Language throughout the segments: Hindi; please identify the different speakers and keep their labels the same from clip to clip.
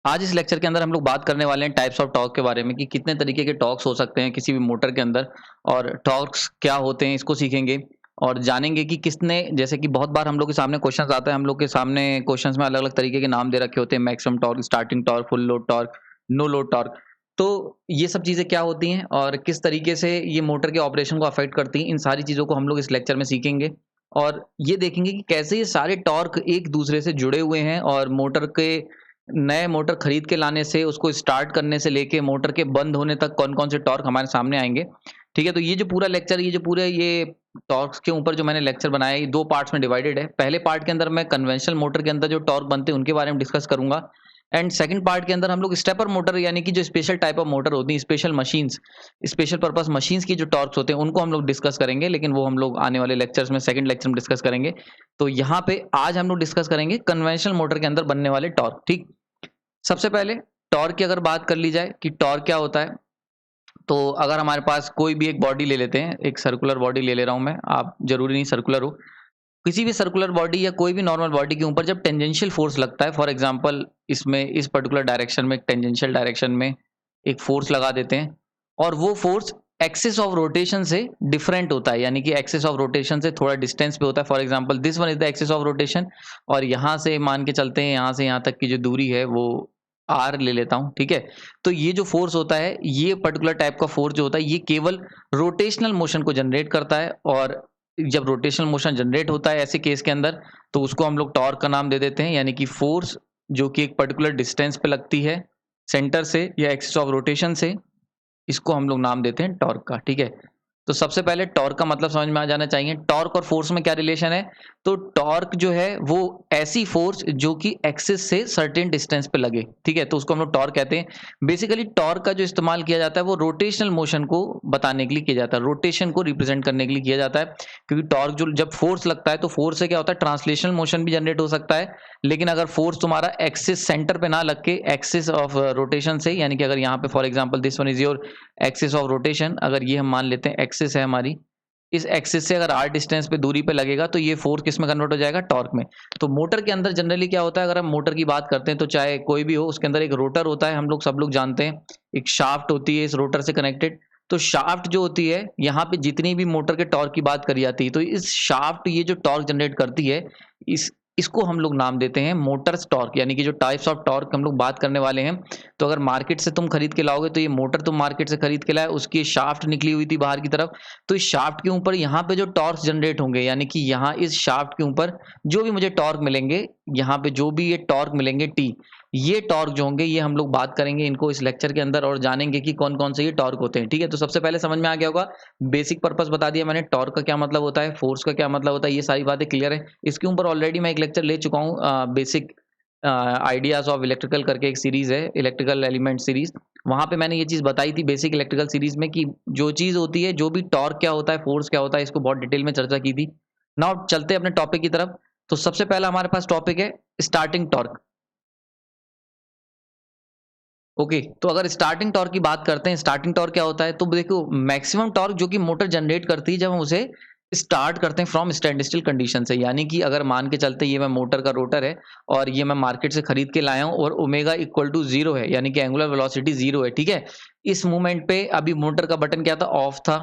Speaker 1: आज इस लेक्चर के अंदर हम लोग बात करने वाले हैं टाइप्स ऑफ टॉर्क के बारे में कि कितने तरीके के टॉर्क्स हो सकते हैं किसी भी मोटर के अंदर और टॉर्क्स क्या होते हैं इसको सीखेंगे और जानेंगे कि किसने जैसे कि बहुत बार हम लोग के सामने क्वेश्चंस आता है हम लोग के सामने क्वेश्चंस में अलग अलग तरीके के नाम दे रखे होते हैं maximum torque starting torque full load torque no load torque. तो ये सब चीज़ें क्या होती हैं और किस तरीके से ये मोटर के ऑपरेशन को अफेक्ट करती हैं इन सारी चीज़ों को हम लोग इस लेक्चर में सीखेंगे और ये देखेंगे कि कैसे ये सारे टॉर्क एक दूसरे से जुड़े हुए हैं और मोटर के नए मोटर खरीद के लाने से उसको स्टार्ट करने से लेके मोटर के बंद होने तक कौन-कौन से टॉर्क हमारे सामने आएँगे। ठीक है? तो ये जो पूरा लेक्चर ये जो पूरे ये टॉर्क्स के ऊपर जो मैंने लेक्चर बनाया है ये 2 पार्ट्स में डिवाइडेड है। पहले पार्ट के अंदर मैं कन्वेंशनल मोटर के अंदर जो टॉर्क बनते हैं उनके बारे में डिस्कस करूँगा एंड सेकंड पार्ट के अंदर हम लोग स्टेपर मोटर यानी कि जो स्पेशल टाइप ऑफ मोटर होती है, special machines, special purpose machines की जो टॉर्क्स होते हैं उनको हम लोग डिस्कस करेंगे लेकिन वो हम लोग आने वाले लेक्चर्स में सेकंड लेक्चर में डिस्कस करेंगे। तो यहाँ पे आज हम लोग डिस्कस करेंगे कन्वेंशनल मोटर के अंदर बनने वाले टॉर्क। ठीक? सबसे पहले टॉर्क की अगर बात कर ली जाए कि टॉर्क क्या होता है, तो अगर हमारे पास कोई भी एक बॉडी ले लेते हैं, एक सर्कुलर बॉडी ले ले रहा हूँ मैं, आप ज़रूरी नहीं सर्कुलर हो। किसी भी सर्कुलर बॉडी या कोई भी नॉर्मल बॉडी के ऊपर जब टेंजेंशियल फोर्स लगता है, फॉर एग्जांपल इसमें इस पर्टिकुलर डायरेक्शन में टेंजेंशियल डायरेक्शन में एक फोर्स लगा देते हैं और वो फोर्स एक्सिस ऑफ रोटेशन से डिफरेंट होता है, यानी कि एक्सिस ऑफ रोटेशन से थोड़ा डिस्टेंस पे होता है। For example this one is the axis of rotation और यहाँ से मान के चलते हैं यहाँ से यहाँ तक की जो दूरी है वो आर ले लेता हूँ। ठीक है? तो ये जो फोर्स होता है ये पर्टिकुलर टाइप का फोर्स जो होता है ये केवल रोटेशनल मोशन को जनरेट करता है और जब रोटेशनल मोशन जनरेट होता है ऐसे केस के अंदर तो उसको हम लोग टॉर्क का नाम दे देते हैं, यानी कि फोर्स जो कि एक पर्टिकुलर डिस्टेंस पे लगती है सेंटर से या एक्सिस ऑफ रोटेशन से, इसको हम लोग नाम देते हैं टॉर्क का। ठीक है? तो सबसे पहले टॉर्क का मतलब समझ में आ जाना चाहिए। टॉर्क और फोर्स में क्या रिलेशन है? तो टॉर्क जो है वो ऐसी फोर्स जो कि एक्सिस से सर्टेन डिस्टेंस पे लगे। ठीक है? तो उसको हम लोग टॉर्क कहते हैं। बेसिकली टॉर्क का जो इस्तेमाल किया जाता है वो रोटेशनल मोशन को बताने के लिए किया जाता है, रोटेशन को रिप्रेजेंट करने के लिए किया जाता है। क्योंकि टॉर्क जो जब फोर्स लगता है तो फोर्स से क्या होता है, ट्रांसलेशनल मोशन भी जनरेट हो सकता है। लेकिन अगर फोर्स तुम्हारा एक्सिस सेंटर पे ना लग के एक्सिस ऑफ रोटेशन से, यानी कि अगर यहाँ पे for example this one is your axis of rotation, अगर ये हम मान लेते हैं एक्सिस है हमारी, इस एक्सिस से अगर आर डिस्टेंस पे दूरी पे लगेगा तो ये फोर्स किस में कन्वर्ट हो जाएगा, टॉर्क में। तो मोटर के अंदर जनरली क्या होता है, अगर हम मोटर की बात करते हैं तो चाहे कोई भी हो उसके अंदर एक रोटर होता है, हम लोग सब लोग जानते हैं, एक शाफ्ट होती है इस रोटर से कनेक्टेड। तो शाफ्ट जो होती है यहाँ पे जितनी भी मोटर के टॉर्क की बात करी जाती है तो इस शाफ्ट ये जो टॉर्क जनरेट करती है इसको हम लोग नाम देते हैं मोटर्स टॉर्क, यानी कि जो टाइप्स ऑफ टॉर्क हम लोग बात करने वाले हैं। तो अगर मार्केट से तुम खरीद के लाओगे तो ये मोटर तुम मार्केट से खरीद के लाए, उसकी शाफ्ट निकली हुई थी बाहर की तरफ, तो इस शाफ्ट के ऊपर यहाँ पे जो टॉर्क जनरेट होंगे, यानी कि यहाँ इस शाफ्ट के ऊपर जो भी मुझे टॉर्क मिलेंगे, यहाँ पे जो भी ये टॉर्क मिलेंगे टी, ये टॉर्क जो होंगे ये हम लोग बात करेंगे इनको इस लेक्चर के अंदर और जानेंगे कि कौन कौन से ये टॉर्क होते हैं। ठीक है? तो सबसे पहले समझ में आ गया होगा, बेसिक पर्पस बता दिया मैंने, टॉर्क का क्या मतलब होता है, फोर्स का क्या मतलब होता है, ये सारी बातें क्लियर है। इसके ऊपर ऑलरेडी मैं एक लेक्चर ले चुका हूँ, बेसिक आइडियाज ऑफ इलेक्ट्रिकल करके एक सीरीज है, इलेक्ट्रिकल एलिमेंट सीरीज। वहां पे मैंने ये चीज बताई थी बेसिक इलेक्ट्रिकल सीरीज में कि जो चीज होती है, जो भी टॉर्क क्या होता है, फोर्स क्या होता है, इसको बहुत डिटेल में चर्चा की थी। नाउ चलते हैं अपने टॉपिक की तरफ। तो सबसे पहला हमारे पास टॉपिक है स्टार्टिंग टॉर्क। ओके, तो अगर स्टार्टिंग टॉर्क की बात करते हैं, स्टार्टिंग टॉर्क क्या होता है, तो देखो मैक्सिमम टॉर्क जो कि मोटर जनरेट करती है जब हम उसे स्टार्ट करते हैं फ्रॉम स्टैंड स्टिल कंडीशन से, यानी कि अगर मान के चलते ये मैं मोटर का रोटर है और ये मैं मार्केट से खरीद के लाया हूं और ओमेगा इक्वल टू 0 है, यानी कि एंगुलर वेलोसिटी 0 है। ठीक है? इस मूवमेंट पे अभी मोटर का बटन क्या था, ऑफ था।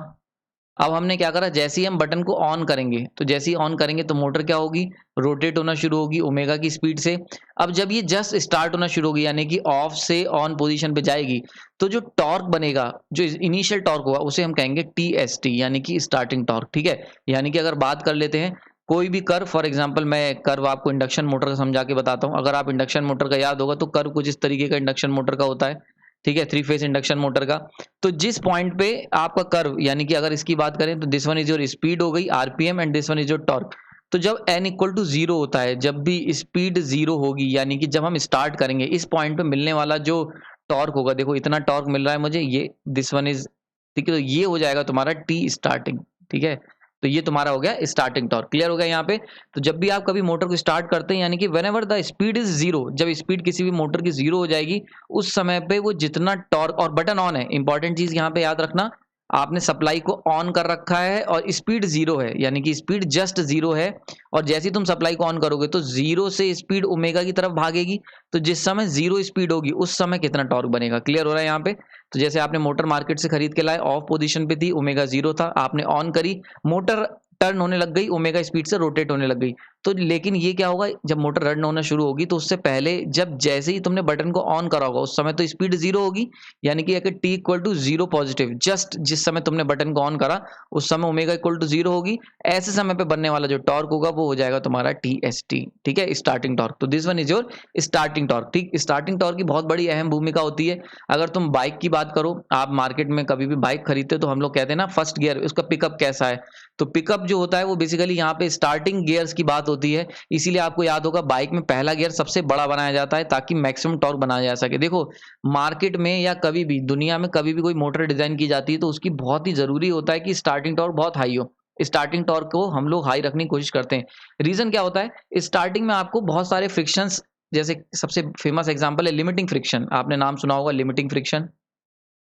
Speaker 1: अब हमने क्या करा, जैसे ही हम बटन को ऑन करेंगे तो जैसे ही ऑन करेंगे तो मोटर क्या होगी, रोटेट होना शुरू होगी ओमेगा की स्पीड से। अब जब ये जस्ट स्टार्ट होना शुरू होगी, यानी कि ऑफ से ऑन पोजीशन पे जाएगी, तो जो टॉर्क बनेगा, जो इनिशियल टॉर्क होगा उसे हम कहेंगे टीएसटी, यानी कि स्टार्टिंग टॉर्क। ठीक है? यानी कि अगर बात कर लेते हैं कोई भी कर्व, फॉर एग्जांपल मैं कर्व आपको इंडक्शन मोटर का समझा के बताता हूँ। अगर आप इंडक्शन मोटर का याद होगा तो कर्व कुछ इस तरीके का इंडक्शन मोटर का होता है। ठीक है? 3 फेज इंडक्शन मोटर का। तो जिस पॉइंट पे आपका कर्व, यानी कि अगर इसकी बात करें तो this one is your speed हो गई RPM and this one is your torque. तो जब n इक्वल टू 0 होता है, जब भी स्पीड 0 होगी, यानी कि जब हम स्टार्ट करेंगे इस पॉइंट पे मिलने वाला जो टॉर्क होगा, देखो इतना टॉर्क मिल रहा है मुझे, ये दिस वन इज, ठीक है, तो ये हो जाएगा तुम्हारा टी स्टार्टिंग। ठीक है? तो ये तुम्हारा हो गया स्टार्टिंग टॉर्क। क्लियर हो गया यहाँ पे? तो जब भी आप कभी मोटर को स्टार्ट करते हैं, यानी कि व्हेनेवर द स्पीड इज 0, जब स्पीड किसी भी मोटर की 0 हो जाएगी उस समय पे वो जितना टॉर्क, और बटन ऑन है, इंपॉर्टेंट चीज यहाँ पे याद रखना, आपने सप्लाई को ऑन कर रखा है और स्पीड 0 है, यानी कि स्पीड जस्ट 0 है, और जैसे ही तुम सप्लाई को ऑन करोगे तो 0 से स्पीड ओमेगा की तरफ भागेगी। तो जिस समय 0 स्पीड होगी उस समय कितना टॉर्क बनेगा, क्लियर हो रहा है यहाँ पे। तो जैसे आपने मोटर मार्केट से खरीद के लाए, ऑफ पोजीशन पे थी, ओमेगा 0 था, आपने ऑन करी, मोटर टर्न होने लग गई, ओमेगा स्पीड से रोटेट होने लग गई। तो लेकिन ये क्या होगा, जब मोटर रन होना शुरू होगी तो उससे पहले जब जैसे ही तुमने बटन को ऑन करा होगा उस समय तो स्पीड 0 होगी, यानी कि अगर T equal to 0 positive, just जिस समय तुमने बटन को ऑन करा उस समय ओमेगा इक्वल टू 0 होगी। ऐसे समय पे बनने वाला जो टॉर्क होगा वो हो जाएगा तुम्हारा टी एस टी, ठीक है, स्टार्टिंग टॉर्क। तो this one is your starting torque, ठीक। स्टार्टिंग टॉर्क की बहुत बड़ी अहम भूमिका होती है। अगर तुम बाइक की बात करो, आप मार्केट में कभी भी बाइक खरीदते हो तो हम लोग कहते हैं ना फर्स्ट गियर, उसका पिकअप कैसा है। तो पिकअप जो होता है वो बेसिकली यहाँ पे स्टार्टिंग गियर्स की बात होती है। इसीलिए आपको याद होगा बाइक में पहला गियर सबसे बड़ा बनाया जाता है ताकि मैक्सिमम टॉर्क बनाया जा सके। देखो मार्केट में या कभी भी दुनिया में कभी भी कोई मोटर डिजाइन की जाती है तो उसकी बहुत ही जरूरी होता है कि स्टार्टिंग टॉर्क बहुत हाई हो। स्टार्टिंग टॉर्क को हम लोग हाई रखने की कोशिश करते हैं। रीजन क्या होता है, स्टार्टिंग में आपको बहुत सारे फ्रिक्शंस, जैसे सबसे फेमस एग्जांपल है लिमिटिंग फ्रिक्शन, आपने नाम सुना होगा लिमिटिंग फ्रिक्शन।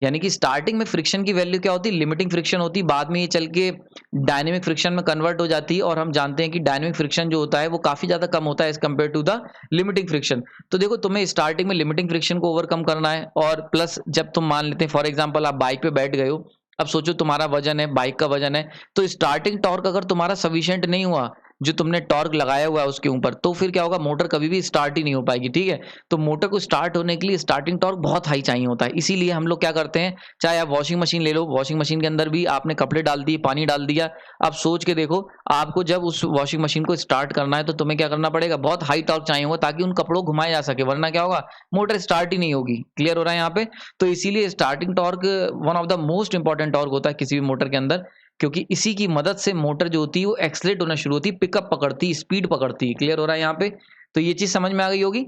Speaker 1: यानी कि स्टार्टिंग में फ्रिक्शन की वैल्यू क्या होती है, लिमिटिंग फ्रिक्शन होती है, बाद में ये चल के डायनेमिक फ्रिक्शन में कन्वर्ट हो जाती है, और हम जानते हैं कि डायनेमिक फ्रिक्शन जो होता है वो काफी ज्यादा कम होता है as compare to the limiting friction. तो देखो तुम्हें स्टार्टिंग में लिमिटिंग फ्रिक्शन को ओवरकम करना है, और प्लस जब तुम मान लेते हैं फॉर एग्जाम्पल आप बाइक पे बैठ गए हो, अब सोचो तुम्हारा वजन है, बाइक का वजन है, तो स्टार्टिंग टॉर्क अगर तुम्हारा सफिशिएंट नहीं हुआ जो तुमने टॉर्क लगाया हुआ है उसके ऊपर, तो फिर क्या होगा, मोटर कभी भी स्टार्ट ही नहीं हो पाएगी, ठीक है। तो मोटर को स्टार्ट होने के लिए स्टार्टिंग टॉर्क बहुत हाई चाहिए होता है। इसीलिए हम लोग क्या करते हैं, चाहे आप वॉशिंग मशीन ले लो, वॉशिंग मशीन के अंदर भी आपने कपड़े डाल दिए, पानी डाल दिया, अब सोच के देखो आपको जब उस वॉशिंग मशीन को स्टार्ट करना है तो तुम्हें क्या करना पड़ेगा, बहुत हाई टॉर्क चाहिए होगा ताकि उन कपड़ों को घुमाया जा सके, वरना क्या होगा, मोटर स्टार्ट ही नहीं होगी। क्लियर हो रहा है यहाँ पे। तो इसीलिए starting torque one of the most important torque होता है किसी भी मोटर के अंदर, क्योंकि इसी की मदद से मोटर जो होती है वो एक्सलेट होना शुरू होती है, पिकअप पकड़ती है, स्पीड पकड़ती है। क्लियर हो रहा है यहाँ पे। तो ये चीज समझ में आ गई होगी।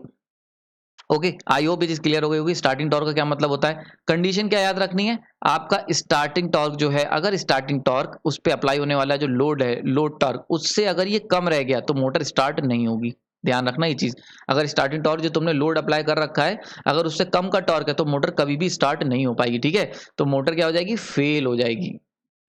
Speaker 1: ओके, आई होप ये चीज क्लियर हो गई होगी। स्टार्टिंग टॉर्क का क्या मतलब होता है, कंडीशन क्या याद रखनी है, आपका स्टार्टिंग टॉर्क जो है, अगर स्टार्टिंग टॉर्क उस पे अप्लाई होने वाला जो लोड है, लोड टॉर्क, उससे अगर ये कम रह गया तो मोटर स्टार्ट नहीं होगी। ध्यान रखना ये चीज, अगर स्टार्टिंग टॉर्क जो तुमने लोड अप्लाई कर रखा है अगर उससे कम का टॉर्क है तो मोटर कभी भी स्टार्ट नहीं हो पाएगी, ठीक है। तो मोटर क्या हो जाएगी, फेल हो जाएगी।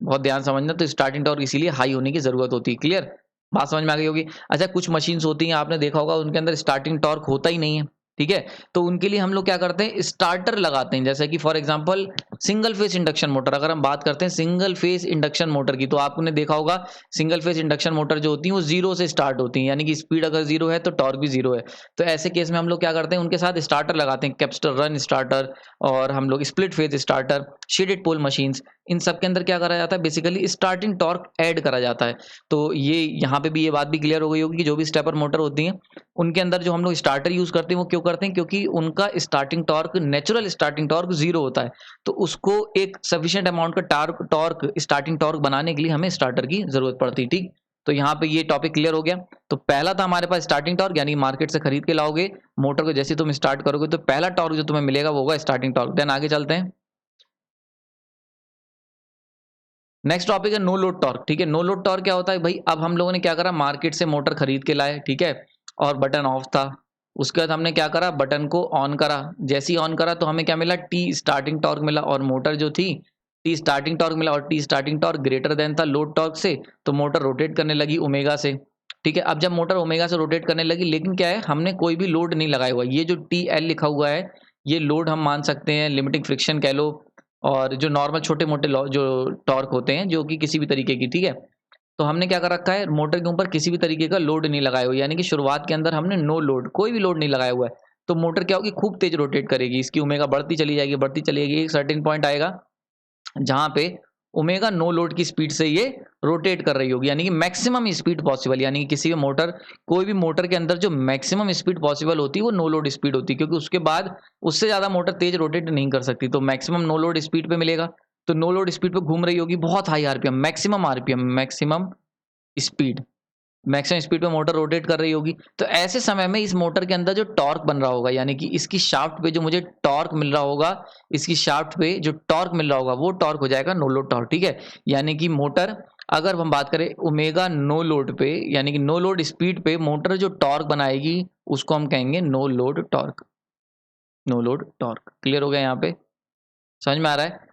Speaker 1: बहुत ध्यान समझना। तो स्टार्टिंग टॉर्क इसीलिए हाई होने की जरूरत होती है। क्लियर, बात समझ में आ गई होगी। अच्छा, कुछ मशीन्स होती हैं आपने देखा होगा उनके अंदर स्टार्टिंग टॉर्क होता ही नहीं है, ठीक है। तो उनके लिए हम लोग क्या करते हैं, स्टार्टर लगाते हैं। जैसे कि for example single phase induction motor, अगर हम बात करते हैं सिंगल फेस इंडक्शन मोटर की, तो आपने देखा होगा सिंगल फेस इंडक्शन मोटर जो होती है वो 0 से स्टार्ट होती है, यानी कि स्पीड अगर 0 है तो टॉर्क भी 0 है। तो ऐसे केस में हम लोग क्या करते हैं, उनके साथ स्टार्टर लगाते हैं, कैपेसिटर रन स्टार्टर, और हम लोग split phase starter, shaded pole machines, इन सब के अंदर क्या करा जाता है, बेसिकली स्टार्टिंग टॉर्क ऐड करा जाता है। तो ये यहाँ पे भी ये बात भी क्लियर हो गई होगी कि जो भी स्टेपर मोटर होती है उनके अंदर जो हम लोग स्टार्टर यूज करते हैं वो क्यों करते हैं, क्योंकि उनका starting torque, natural starting torque 0 होता है। तो उसको एक सफिशिएंट अमाउंट का टॉर्क स्टार्टिंग टॉर्क बनाने के लिए हमें स्टार्टर की जरूरत पड़ती है, ठीक। तो यहाँ पे ये टॉपिक क्लियर हो गया। तो पहला था हमारे पास स्टार्टिंग टॉर्क, यानी मार्केट से खरीद के लाओगे मोटर को, जैसे तुम स्टार्ट करोगे तो पहला टॉर्क जो तुम्हें मिलेगा वो होगा स्टार्टिंग टॉर्क। देन आगे चलते हैं। नेक्स्ट टॉपिक है नो लोड टॉर्क, ठीक है। नो लोड टॉर्क क्या होता है भाई, अब हम लोगों ने क्या करा, मार्केट से मोटर खरीद के लाए, ठीक है, और बटन ऑफ था। उसके बाद हमने क्या करा, बटन को ऑन करा, जैसे ही ऑन करा तो हमें क्या मिला, टी स्टार्टिंग टॉर्क मिला, और मोटर जो थी टी स्टार्टिंग टॉर्क मिला, और T starting torque greater than था लोड टॉर्क से, तो मोटर रोटेट करने लगी ओमेगा से, ठीक है। अब जब मोटर ओमेगा से रोटेट करने लगी, लेकिन क्या है, हमने कोई भी लोड नहीं लगाया हुआ, ये जो टी एल लिखा हुआ है ये लोड हम मान सकते हैं, लिमिटिंग फ्रिक्शन कह लो, और जो नॉर्मल छोटे मोटे जो टॉर्क होते हैं जो कि किसी भी तरीके की, ठीक है। तो हमने क्या कर रखा है, मोटर के ऊपर किसी भी तरीके का लोड नहीं लगाया हुआ, यानी कि शुरुआत के अंदर हमने नो लोड, कोई भी लोड नहीं लगाया हुआ है। तो मोटर क्या होगी, खूब तेज रोटेट करेगी, इसकी ओमेगा बढ़ती चली जाएगी, बढ़ती चली जाएगी, एक सर्टेन पॉइंट आएगा जहां पे ओमेगा नो लोड की स्पीड से ये रोटेट कर रही होगी, यानी कि मैक्सिमम स्पीड पॉसिबल, यानी कि किसी भी मोटर, कोई भी मोटर के अंदर जो मैक्सिमम स्पीड पॉसिबल होती है वो नो लोड स्पीड होती है, क्योंकि उसके बाद उससे ज्यादा मोटर तेज रोटेट नहीं कर सकती। तो मैक्सिमम नो लोड स्पीड पे मिलेगा। तो नो लोड स्पीड पे घूम रही होगी, बहुत high RPM, maximum RPM, maximum speed, maximum speed पे मोटर रोटेट कर रही होगी। तो ऐसे समय में इस मोटर के अंदर जो टॉर्क बन रहा होगा, यानी कि इसकी शाफ्ट पे जो मुझे टॉर्क मिल रहा होगा, इसकी शाफ्ट पे जो टॉर्क मिल रहा होगा वो टॉर्क हो जाएगा नो लोड टॉर्क, ठीक है। यानी कि मोटर, अगर हम बात करें ओमेगा नो लोड पे, यानी कि नो लोड स्पीड पे मोटर जो टॉर्क बनाएगी उसको हम कहेंगे no load torque, no load torque. Clear हो गया यहाँ पे, समझ में आ रहा है,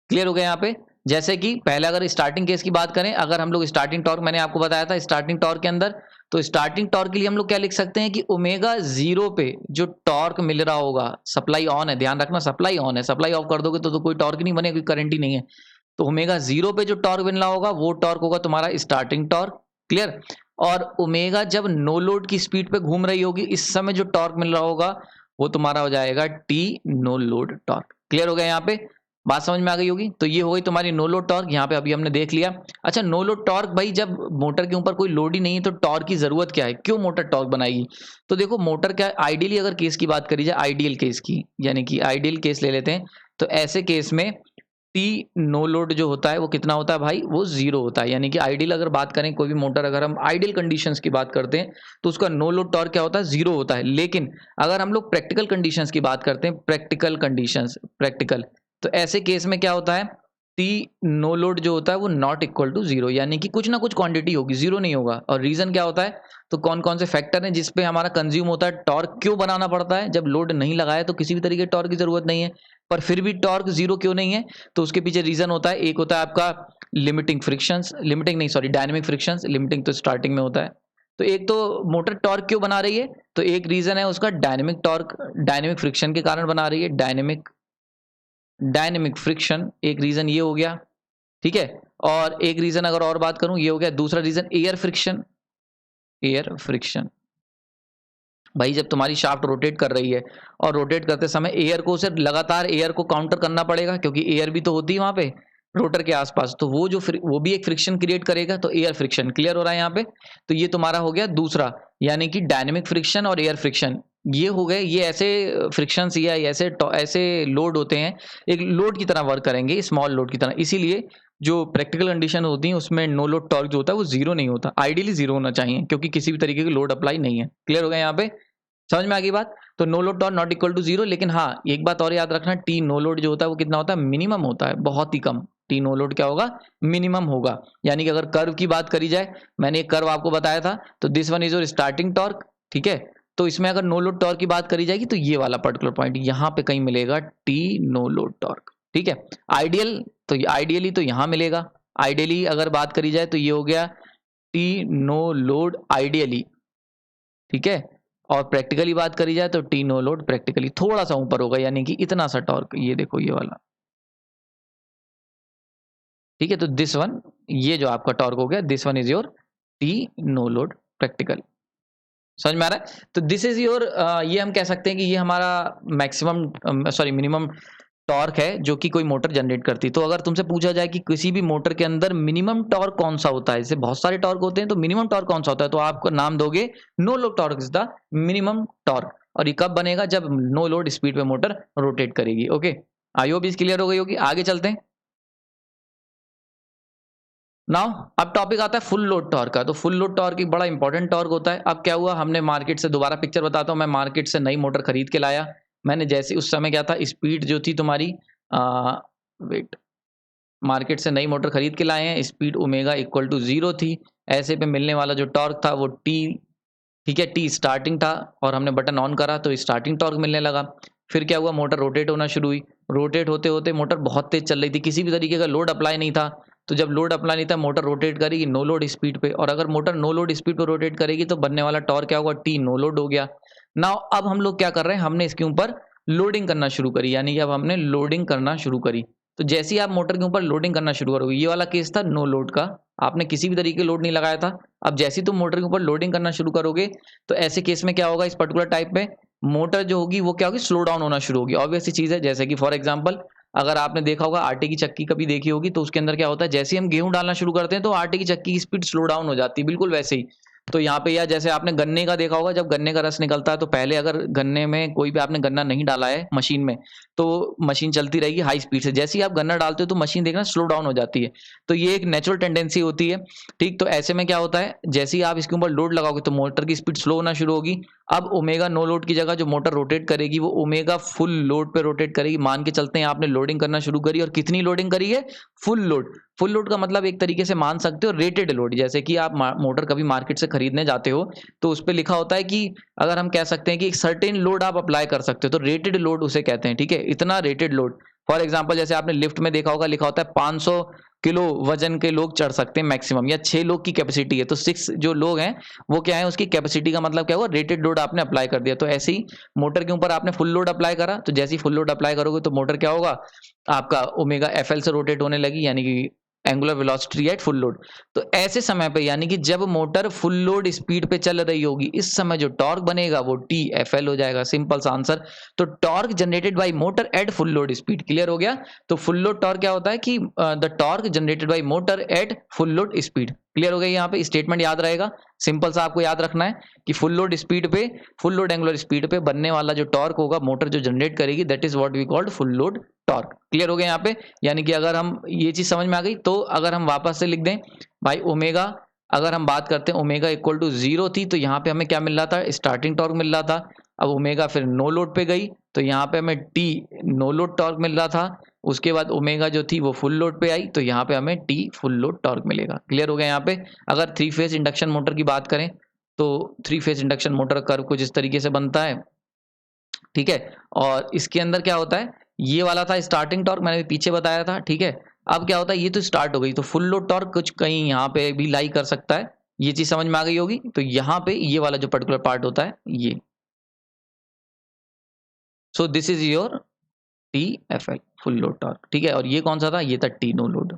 Speaker 1: क्लियर हो गया यहाँ पे। जैसे कि पहले अगर स्टार्टिंग केस की बात करें, अगर हम लोग स्टार्टिंग टॉर्क मैंने आपको बताया था स्टार्टिंग टॉर्क के अंदर, तो स्टार्टिंग टॉर्क के लिए हम लोग क्या लिख सकते हैं कि ओमेगा 0 पे जो टॉर्क मिल रहा होगा, सप्लाई ऑन है, ध्यान रखना सप्लाई ऑन है, सप्लाई ऑफ कर दोगे तो कोई टॉर्क नहीं बनेगा, कोई करंट ही नहीं है। तो ओमेगा 0 पे जो टॉर्क मिल रहा होगा वो टॉर्क होगा तुम्हारा स्टार्टिंग टॉर्क, क्लियर। और ओमेगा जब नो लोड की स्पीड पे घूम रही होगी, इस समय जो टॉर्क मिल रहा होगा वो तुम्हारा हो जाएगा T no load torque. Clear हो गया यहाँ पे, बात समझ में आ गई होगी। तो ये हो गई तुम्हारी नो लोड टॉर्क, यहाँ पे अभी हमने देख लिया। अच्छा, नो लोड टॉर्क भाई, जब मोटर के ऊपर कोई लोड ही नहीं है तो टॉर्क की जरूरत क्या है, क्यों मोटर टॉर्क बनाएगी? तो देखो मोटर क्या आइडियली अगर केस की बात करी जाए, आइडियल केस की, यानी कि आइडियल केस ले लेते हैं, तो ऐसे केस में टी नो लोड जो होता है वो कितना होता है भाई, वो 0 होता है। यानी कि आइडियल अगर बात करें कोई भी मोटर, अगर हम आइडियल कंडीशंस की बात करते हैं तो उसका नो लोड टॉर्क क्या होता है, 0 होता है। लेकिन अगर हम लोग प्रैक्टिकल कंडीशंस की बात करते हैं, प्रैक्टिकल कंडीशंस, प्रैक्टिकल, तो ऐसे केस में क्या होता है, टी नो लोड जो होता है वो नॉट इक्वल टू 0, यानी कि कुछ ना कुछ क्वांटिटी होगी, 0 नहीं होगा। और रीजन क्या होता है, तो कौन कौन से फैक्टर हैं जिसपे हमारा कंज्यूम होता है टॉर्क, क्यों बनाना पड़ता है, जब लोड नहीं लगाया तो किसी भी तरीके टॉर्क की जरूरत नहीं है, पर फिर भी टॉर्क 0 क्यों नहीं है? तो उसके पीछे रीजन होता है, एक होता है आपका लिमिटिंग फ्रिक्शंस, लिमिटिंग नहीं सॉरी डायनेमिक फ्रिक्शंस, लिमिटिंग तो स्टार्टिंग में होता है। तो एक तो मोटर टॉर्क क्यों बना रही है, तो एक रीजन है उसका डायनेमिक टॉर्क, डायनेमिक फ्रिक्शन के कारण बना रही है, डायनेमिक फ्रिक्शन एक रीजन ये हो गया, ठीक है। और एक रीजन अगर और बात करूं, ये हो गया दूसरा reason, air friction, air friction. भाई जब तुम्हारी शाफ्ट रोटेट कर रही है और रोटेट करते समय एयर को उसे लगातार एयर को काउंटर करना पड़ेगा, क्योंकि एयर भी तो होती है वहां पे रोटर के आसपास, तो वो जो वो भी एक फ्रिक्शन क्रिएट करेगा, तो एयर फ्रिक्शन। क्लियर हो रहा है यहाँ पे? तो ये तुम्हारा हो गया दूसरा, यानी कि डायनेमिक फ्रिक्शन और एयर फ्रिक्शन, ये हो गए, ये ऐसे फ्रिक्शन या ऐसे ऐसे लोड होते हैं, एक लोड की तरह वर्क करेंगे, स्मॉल लोड की तरह। इसीलिए जो प्रैक्टिकल कंडीशन होती है उसमें नो लोड टॉर्क जो होता है वो 0 नहीं होता, आइडियली 0 होना चाहिए, क्योंकि किसी भी तरीके की लोड अप्लाई नहीं है। क्लियर हो गया यहाँ पे, समझ में आ गई बात? तो no load torque not equal to 0। लेकिन हाँ, एक बात और याद रखना, टी नो लोड जो होता है वो कितना होता है, मिनिमम होता है, बहुत ही कम। टी नो लोड क्या होगा, मिनिमम होगा। यानी कि अगर कर्व की बात करी जाए, मैंने एक कर्व आपको बताया था, तो this one is your starting torque, ठीक है। तो इसमें अगर नो लोड टॉर्क की बात करी जाएगी तो ये वाला पर्टिकुलर पॉइंट यहाँ पे कहीं मिलेगा, टी नो लोड टॉर्क, ठीक है। आइडियल तो आइडियली तो यहाँ मिलेगा, आइडियली अगर बात करी जाए तो ये हो गया टी नो लोड आइडियली, ठीक है। और प्रैक्टिकली बात करी जाए तो टी नो लोड प्रैक्टिकली थोड़ा सा ऊपर होगा, यानी कि इतना सा टॉर्क, ये देखो ये वाला, ठीक है। तो दिस वन, ये जो आपका टॉर्क हो गया, this one is your T no load practical. समझ में आ रहा है? तो दिस इज योर, ये हम कह सकते हैं कि ये हमारा मैक्सिमम सॉरी मिनिमम टॉर्क है जो कि कोई मोटर जनरेट करती है। तो अगर तुमसे पूछा जाए कि किसी भी मोटर के अंदर मिनिमम टॉर्क कौन सा होता है, जैसे बहुत सारे टॉर्क होते हैं, तो मिनिमम टॉर्क कौन सा होता है, तो आपको नाम दोगे no load torque is the minimum torque. और ये कब बनेगा, जब नो लोड स्पीड पे मोटर रोटेट करेगी। Okay, I hope is clear हो गई होगी। आगे चलते हैं। नाउ अब टॉपिक आता है फुल लोड टॉर्क का। तो फुल लोड टॉर्क एक बड़ा इंपॉर्टेंट टॉर्क होता है। अब क्या हुआ, हमने मार्केट से, दोबारा पिक्चर बताता हूँ, मैं मार्केट से नई मोटर खरीद के लाया। मैंने जैसे उस समय क्या था, स्पीड जो थी तुम्हारी, वेट, मार्केट से नई मोटर खरीद के लाए हैं, स्पीड ओमेगा इक्वल टू 0 थी। ऐसे पे मिलने वाला जो टॉर्क था वो टी, ठीक है, टी स्टार्टिंग था, और हमने बटन ऑन करा तो स्टार्टिंग टॉर्क मिलने लगा। फिर क्या हुआ, मोटर रोटेट होना शुरू हुई। रोटेट होते होते मोटर बहुत तेज चल रही थी, किसी भी तरीके का लोड अप्लाई नहीं था। तो जब लोड अप्लाई नहीं था, मोटर रोटेट करेगी नो लोड स्पीड पे, और अगर मोटर नो लोड स्पीड पे रोटेट करेगी तो बनने वाला टॉर्क क्या होगा, टी नो लोड हो गया। नाउ अब हम लोग क्या कर रहे हैं, हमने इसके ऊपर लोडिंग करना शुरू करी, यानी कि अब हमने लोडिंग करना शुरू करी। तो जैसे ही आप मोटर के ऊपर लोडिंग करना शुरू करोगे, ये वाला केस था नो लोड का, आपने किसी भी तरीके लोड नहीं लगाया था। अब जैसे ही तुम मोटर के ऊपर लोडिंग करना शुरू करोगे, तो ऐसे केस में क्या होगा, इस पर्टिकुलर टाइप में मोटर जो होगी वो क्या होगी, स्लो डाउन होना शुरू होगी। ऑब्वियस सी चीज है, जैसे कि फॉर एग्जांपल अगर आपने देखा होगा आटे की चक्की कभी देखी होगी, तो उसके अंदर क्या होता है, जैसे ही हम गेहूं डालना शुरू करते हैं तो आटे की चक्की की स्पीड स्लो डाउन हो जाती है, बिल्कुल वैसे ही। तो यहाँ पे, या जैसे आपने गन्ने का देखा होगा, जब गन्ने का रस निकलता है तो पहले अगर गन्ने में कोई भी आपने गन्ना नहीं डाला है मशीन में, तो मशीन चलती रहेगी हाई स्पीड से, जैसे ही आप गन्ना डालते हो तो मशीन देखना स्लो डाउन हो जाती है। तो ये एक नेचुरल टेंडेंसी होती है, ठीक। तो ऐसे में क्या होता है, जैसे ही आप इसके ऊपर लोड लगाओगे तो मोटर की स्पीड स्लो होना शुरू होगी। अब ओमेगा नो लोड की जगह जो मोटर रोटेट करेगी वो ओमेगा फुल लोड पे रोटेट करेगी। मान के चलते हैं आपने लोडिंग करना शुरू करी, और कितनी लोडिंग करी है, फुल लोड। फुल लोड का मतलब एक तरीके से मान सकते हो रेटेड लोड, जैसे कि आप मोटर कभी मार्केट से खरीदने जाते हो तो उस पे लिखा होता है कि अगर हम कह सकते हैं कि एक सर्टेन लोड आप अप्लाई कर सकते हो, तो रेटेड लोड उसे कहते हैं, ठीक है, इतना रेटेड लोड। फॉर एग्जांपल जैसे आपने लिफ्ट में देखा होगा लिखा होता है 500 किलो वजन के लोग चढ़ सकते हैं मैक्सिमम, या 6 लोग की कैपेसिटी है, तो 6 जो लोग हैं वो क्या है, उसकी कैपेसिटी का मतलब क्या हुआ, रेटेड लोड आपने अप्लाई कर दिया। तो ऐसे ही मोटर के ऊपर आपने फुल लोड अप्लाई करा, तो जैसे ही फुल लोड अप्लाई करोगे तो मोटर क्या होगा, आपका ओमेगा एफएल से रोटेट होने लगी, यानी कि angular velocity at full load. तो ऐसे समय पे यानी कि जब मोटर फुल लोड स्पीड पे चल रही होगी, इस समय जो टॉर्क बनेगा वो टी एफ एल हो जाएगा। सिंपल सा आंसर। तो torque generated by motor at full load speed, clear हो गया। तो फुल लोड टॉर्क क्या होता है कि the torque generated by motor at full load speed, clear हो गया। यहाँ पे स्टेटमेंट याद रहेगा, सिंपल सा आपको याद रखना है कि फुल लोड स्पीड पे, फुल लोड एंगुलर स्पीड पे बनने वाला जो टॉर्क होगा मोटर जो जनरेट करेगी, that is what we called full load torque, clear हो गया यहाँ पे। यानी कि अगर हम ये चीज समझ में आ गई, तो अगर हम वापस से लिख दें भाई ओमेगा, अगर हम बात करते हैं ओमेगा इक्वल टू 0 थी, तो यहाँ पे हमें क्या मिल रहा था, स्टार्टिंग टॉर्क मिल रहा था। अब ओमेगा फिर नो लोड पे गई, तो यहाँ पे हमें टी नो लोड टॉर्क मिल रहा था। उसके बाद ओमेगा जो थी वो फुल लोड पे आई, तो यहाँ पे हमें टी फुल लोड टॉर्क मिलेगा, क्लियर हो गया यहाँ पे। अगर 3 फेज इंडक्शन मोटर की बात करें, तो 3 फेज इंडक्शन मोटर कर्व कुछ इस तरीके से बनता है, ठीक है। और इसके अंदर क्या होता है, ये वाला था स्टार्टिंग टॉर्क, मैंने पीछे बताया था, ठीक है। अब क्या होता है, ये तो स्टार्ट हो गई, तो फुल लोड टॉर्क कुछ कहीं यहाँ पे भी लाई कर सकता है, ये चीज समझ में आ गई होगी। तो यहाँ पे ये वाला जो पर्टिकुलर पार्ट होता है ये, सो this is your T F L full load torque, ठीक है। और ये कौन सा था, ये था टी नो लोड।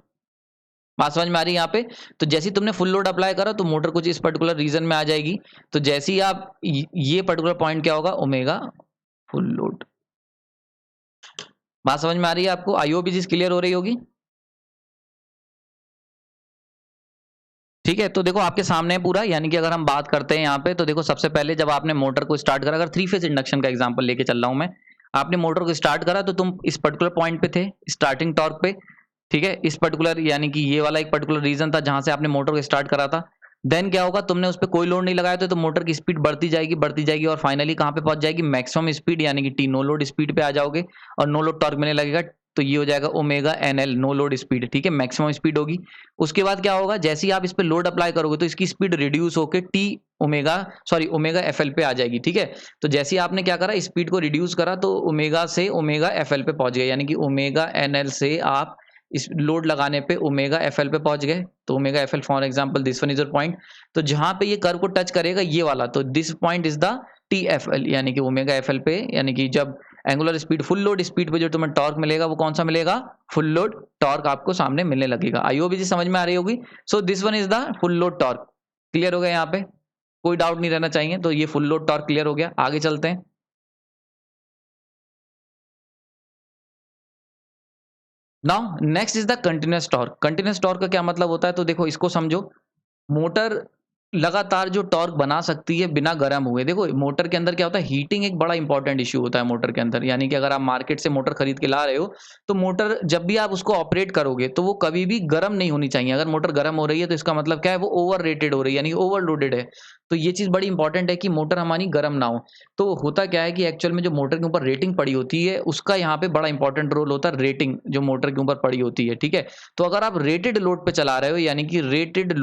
Speaker 1: बात समझ में आ रही है यहाँ पे। तो जैसे ही तुमने फुल लोड अप्लाई करा तो मोटर कुछ इस पर्टिकुलर रीजन में आ जाएगी। तो जैसे ही आप ये पर्टिकुलर पॉइंट क्या होगा, ओमेगा फुल लोड। बात समझ में आ रही है आपको, आई होप ये चीज क्लियर हो रही होगी, ठीक है। तो देखो आपके सामने है पूरा, यानी कि अगर हम बात करते हैं यहाँ पे, तो देखो सबसे पहले जब आपने मोटर को स्टार्ट करा, अगर 3 फेज इंडक्शन का एग्जांपल लेके चल रहा हूं मैं, आपने मोटर को स्टार्ट करा तो तुम इस पर्टिकुलर पॉइंट पे थे, स्टार्टिंग टॉर्क पे, ठीक है। इस पर्टिकुलर यानी कि ये वाला एक पर्टिकुलर रीजन था जहां से आपने मोटर को स्टार्ट करा था। देन क्या होगा, तुमने उस पर कोई लोड नहीं लगाया तो मोटर की स्पीड बढ़ती जाएगी और फाइनली कहां पे पहुंच जाएगी, मैक्सिमम स्पीड, यानी कि टी नो लोड स्पीड पे आ जाओगे और नो लोड टॉर्क मिलने लगेगा। तो ये हो जाएगा omega N L no load speed, ठीक है, मैक्सिमम स्पीड होगी। उसके बाद क्या होगा, जैसे ही आप इस पे लोड अप्लाई करोगे तो इसकी स्पीड रिड्यूस होकर T omega omega F L पे आ जाएगी, ठीक है। तो जैसे ही आपने क्या करा, स्पीड को रिड्यूस करा तो ओमेगा से ओमेगा एफ एल पे पहुंच गए, यानी कि ओमेगा एन एल से आप इस लोड लगाने पे ओमेगा एफ एल पे पहुंच गए। तो omega F L for example this one is your point. तो जहां पे ये कर्व को टच करेगा ये वाला, तो this point is the T F L, यानी कि ओमेगा एफ एल पे, यानी कि जब angular speed full load speed पे जो तुम्हें टॉर्क मिलेगा वो कौन सा मिलेगा, फुल लोड टॉर्क आपको सामने मिलने लगेगा। आई होप समझ में आ रही होगी। So this one is the full load torque, clear हो गया यहाँ पे, कोई डाउट नहीं रहना चाहिए। तो ये फुल लोड टॉर्क क्लियर हो गया, आगे चलते हैं। Now next is the continuous torque. Continuous torque का क्या मतलब होता है, तो देखो इसको समझो। मोटर लगातार जो टॉर्क बना सकती है बिना गर्म हुए। देखो मोटर के अंदर क्या होता है, हीटिंग एक बड़ा इंपॉर्टेंट इश्यू होता है मोटर के अंदर। यानी कि अगर आप मार्केट से मोटर खरीद के ला रहे हो तो मोटर जब भी आप उसको ऑपरेट करोगे तो वो कभी भी गर्म नहीं होनी चाहिए। अगर मोटर गर्म हो रही है तो इसका मतलब क्या है, वो ओवर रेटेड हो रही है, यानी ओवरलोडेड है। तो ये चीज बड़ी इंपॉर्टेंट है कि मोटर हमारी गर्म ना हो। तो होता क्या है कि एक्चुअल में जो मोटर के ऊपर रेटिंग पड़ी होती है उसका यहाँ पे बड़ा इंपॉर्टेंट रोल होता है, रेटिंग जो मोटर के ऊपर पड़ी होती है, ठीक है। तो अगर आप रेटेड लोड पे चला रहे हो, यानी कि रेटेड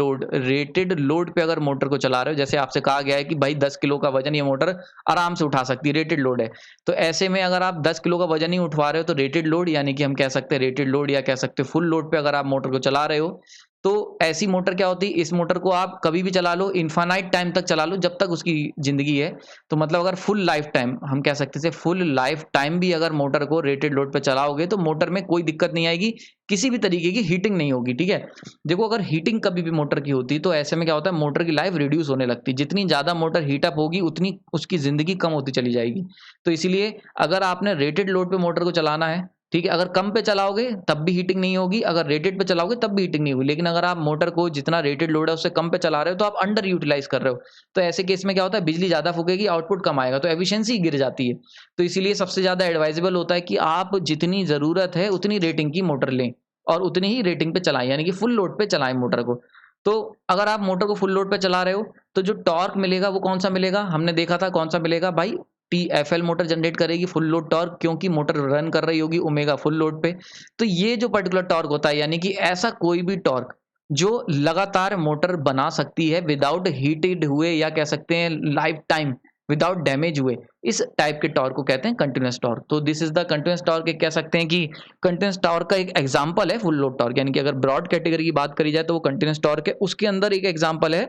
Speaker 1: लोड पे अगर मोटर को चला रहे हो, जैसे आपसे कहा गया है कि भाई 10 किलो का वजन ये मोटर आराम से उठा सकती है, रेटेड लोड है। तो ऐसे में अगर आप 10 किलो का वजन ही उठवा रहे हो तो रेटेड लोड, यानी कि हम कह सकते हैं रेटेड लोड या कह सकते हैं फुल लोड पे अगर आप मोटर को चला रहे हो, तो ऐसी मोटर क्या होती है, इस मोटर को आप कभी भी चला लो, इनफाइनाइट टाइम तक चला लो जब तक उसकी जिंदगी है। तो मतलब अगर फुल लाइफ टाइम, हम कह सकते हैं फुल लाइफ टाइम भी अगर मोटर को रेटेड लोड पे चलाओगे तो मोटर में कोई दिक्कत नहीं आएगी, किसी भी तरीके की हीटिंग नहीं होगी, ठीक है। देखो अगर हीटिंग कभी भी मोटर की होती तो ऐसे में क्या होता है, मोटर की लाइफ रिड्यूस होने लगती। जितनी ज्यादा मोटर हीटअप होगी उतनी उसकी जिंदगी कम होती चली जाएगी। तो इसीलिए अगर आपने रेटेड लोड पे मोटर को चलाना है, ठीक है, अगर कम पे चलाओगे तब भी हीटिंग नहीं होगी, अगर रेटेड पे चलाओगे तब भी हीटिंग नहीं होगी। लेकिन अगर आप मोटर को जितना रेटेड लोड है उससे कम पे चला रहे हो तो आप अंडर यूटिलाइज कर रहे हो। तो ऐसे केस में क्या होता है, बिजली ज्यादा फूकेगी, आउटपुट कम आएगा, तो एफिशिएंसी गिर जाती है। तो इसीलिए सबसे ज्यादा एडवाइजेबल होता है कि आप जितनी जरूरत है उतनी रेटिंग की मोटर लें और उतनी ही रेटिंग पे चलाएं, यानी कि फुल लोड पे चलाएं मोटर को। तो अगर आप मोटर को फुल लोड पे चला रहे हो तो जो टॉर्क मिलेगा वो कौन सा मिलेगा, हमने देखा था कौन सा मिलेगा भाई, T F L motor generate करेगी फुल लोड टॉर्क, क्योंकि मोटर रन कर रही होगी ओमेगा फुल लोड पे। तो ये जो पर्टिकुलर टॉर्क होता है, यानी कि ऐसा कोई भी टॉर्क जो लगातार मोटर बना सकती है विदाउट हीटेड हुए, या कह सकते हैं लाइफ टाइम विदाउट डैमेज हुए, इस टाइप के टॉर्क को कहते हैं कंटिन्यूस टॉर्क। तो this is the continuous torque. कह सकते हैं कि कंटिन्यूस टॉर्क का एक एग्जांपल है फुल लोड टॉर्क, यानी कि अगर ब्रॉड कैटेगरी की बात करी जाए तो वो कंटिन्यूस टॉर्क है, उसके अंदर एक एग्जांपल है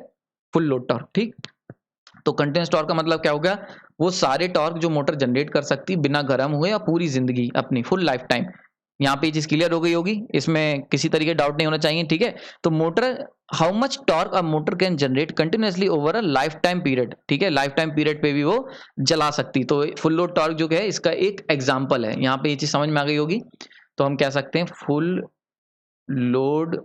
Speaker 1: फुल लोड टॉर्क। ठीक, तो कंटिन्यूस टॉर्क का मतलब क्या हो गया, वो सारे टॉर्क जो मोटर जनरेट कर सकती बिना गर्म हुए या पूरी जिंदगी अपनी फुल लाइफ टाइम। यहाँ पे ये चीज क्लियर हो गई होगी, इसमें किसी तरीके डाउट नहीं होना चाहिए। ठीक है, तो motor, how much torque a motor can generate continuously over a life time period. ठीक है, लाइफ टाइम पीरियड पे भी वो जला सकती, तो फुल लोड टॉर्क जो है इसका एक एग्जाम्पल है। यहाँ पे ये चीज समझ में आ गई होगी, तो हम कह सकते हैं फुल लोड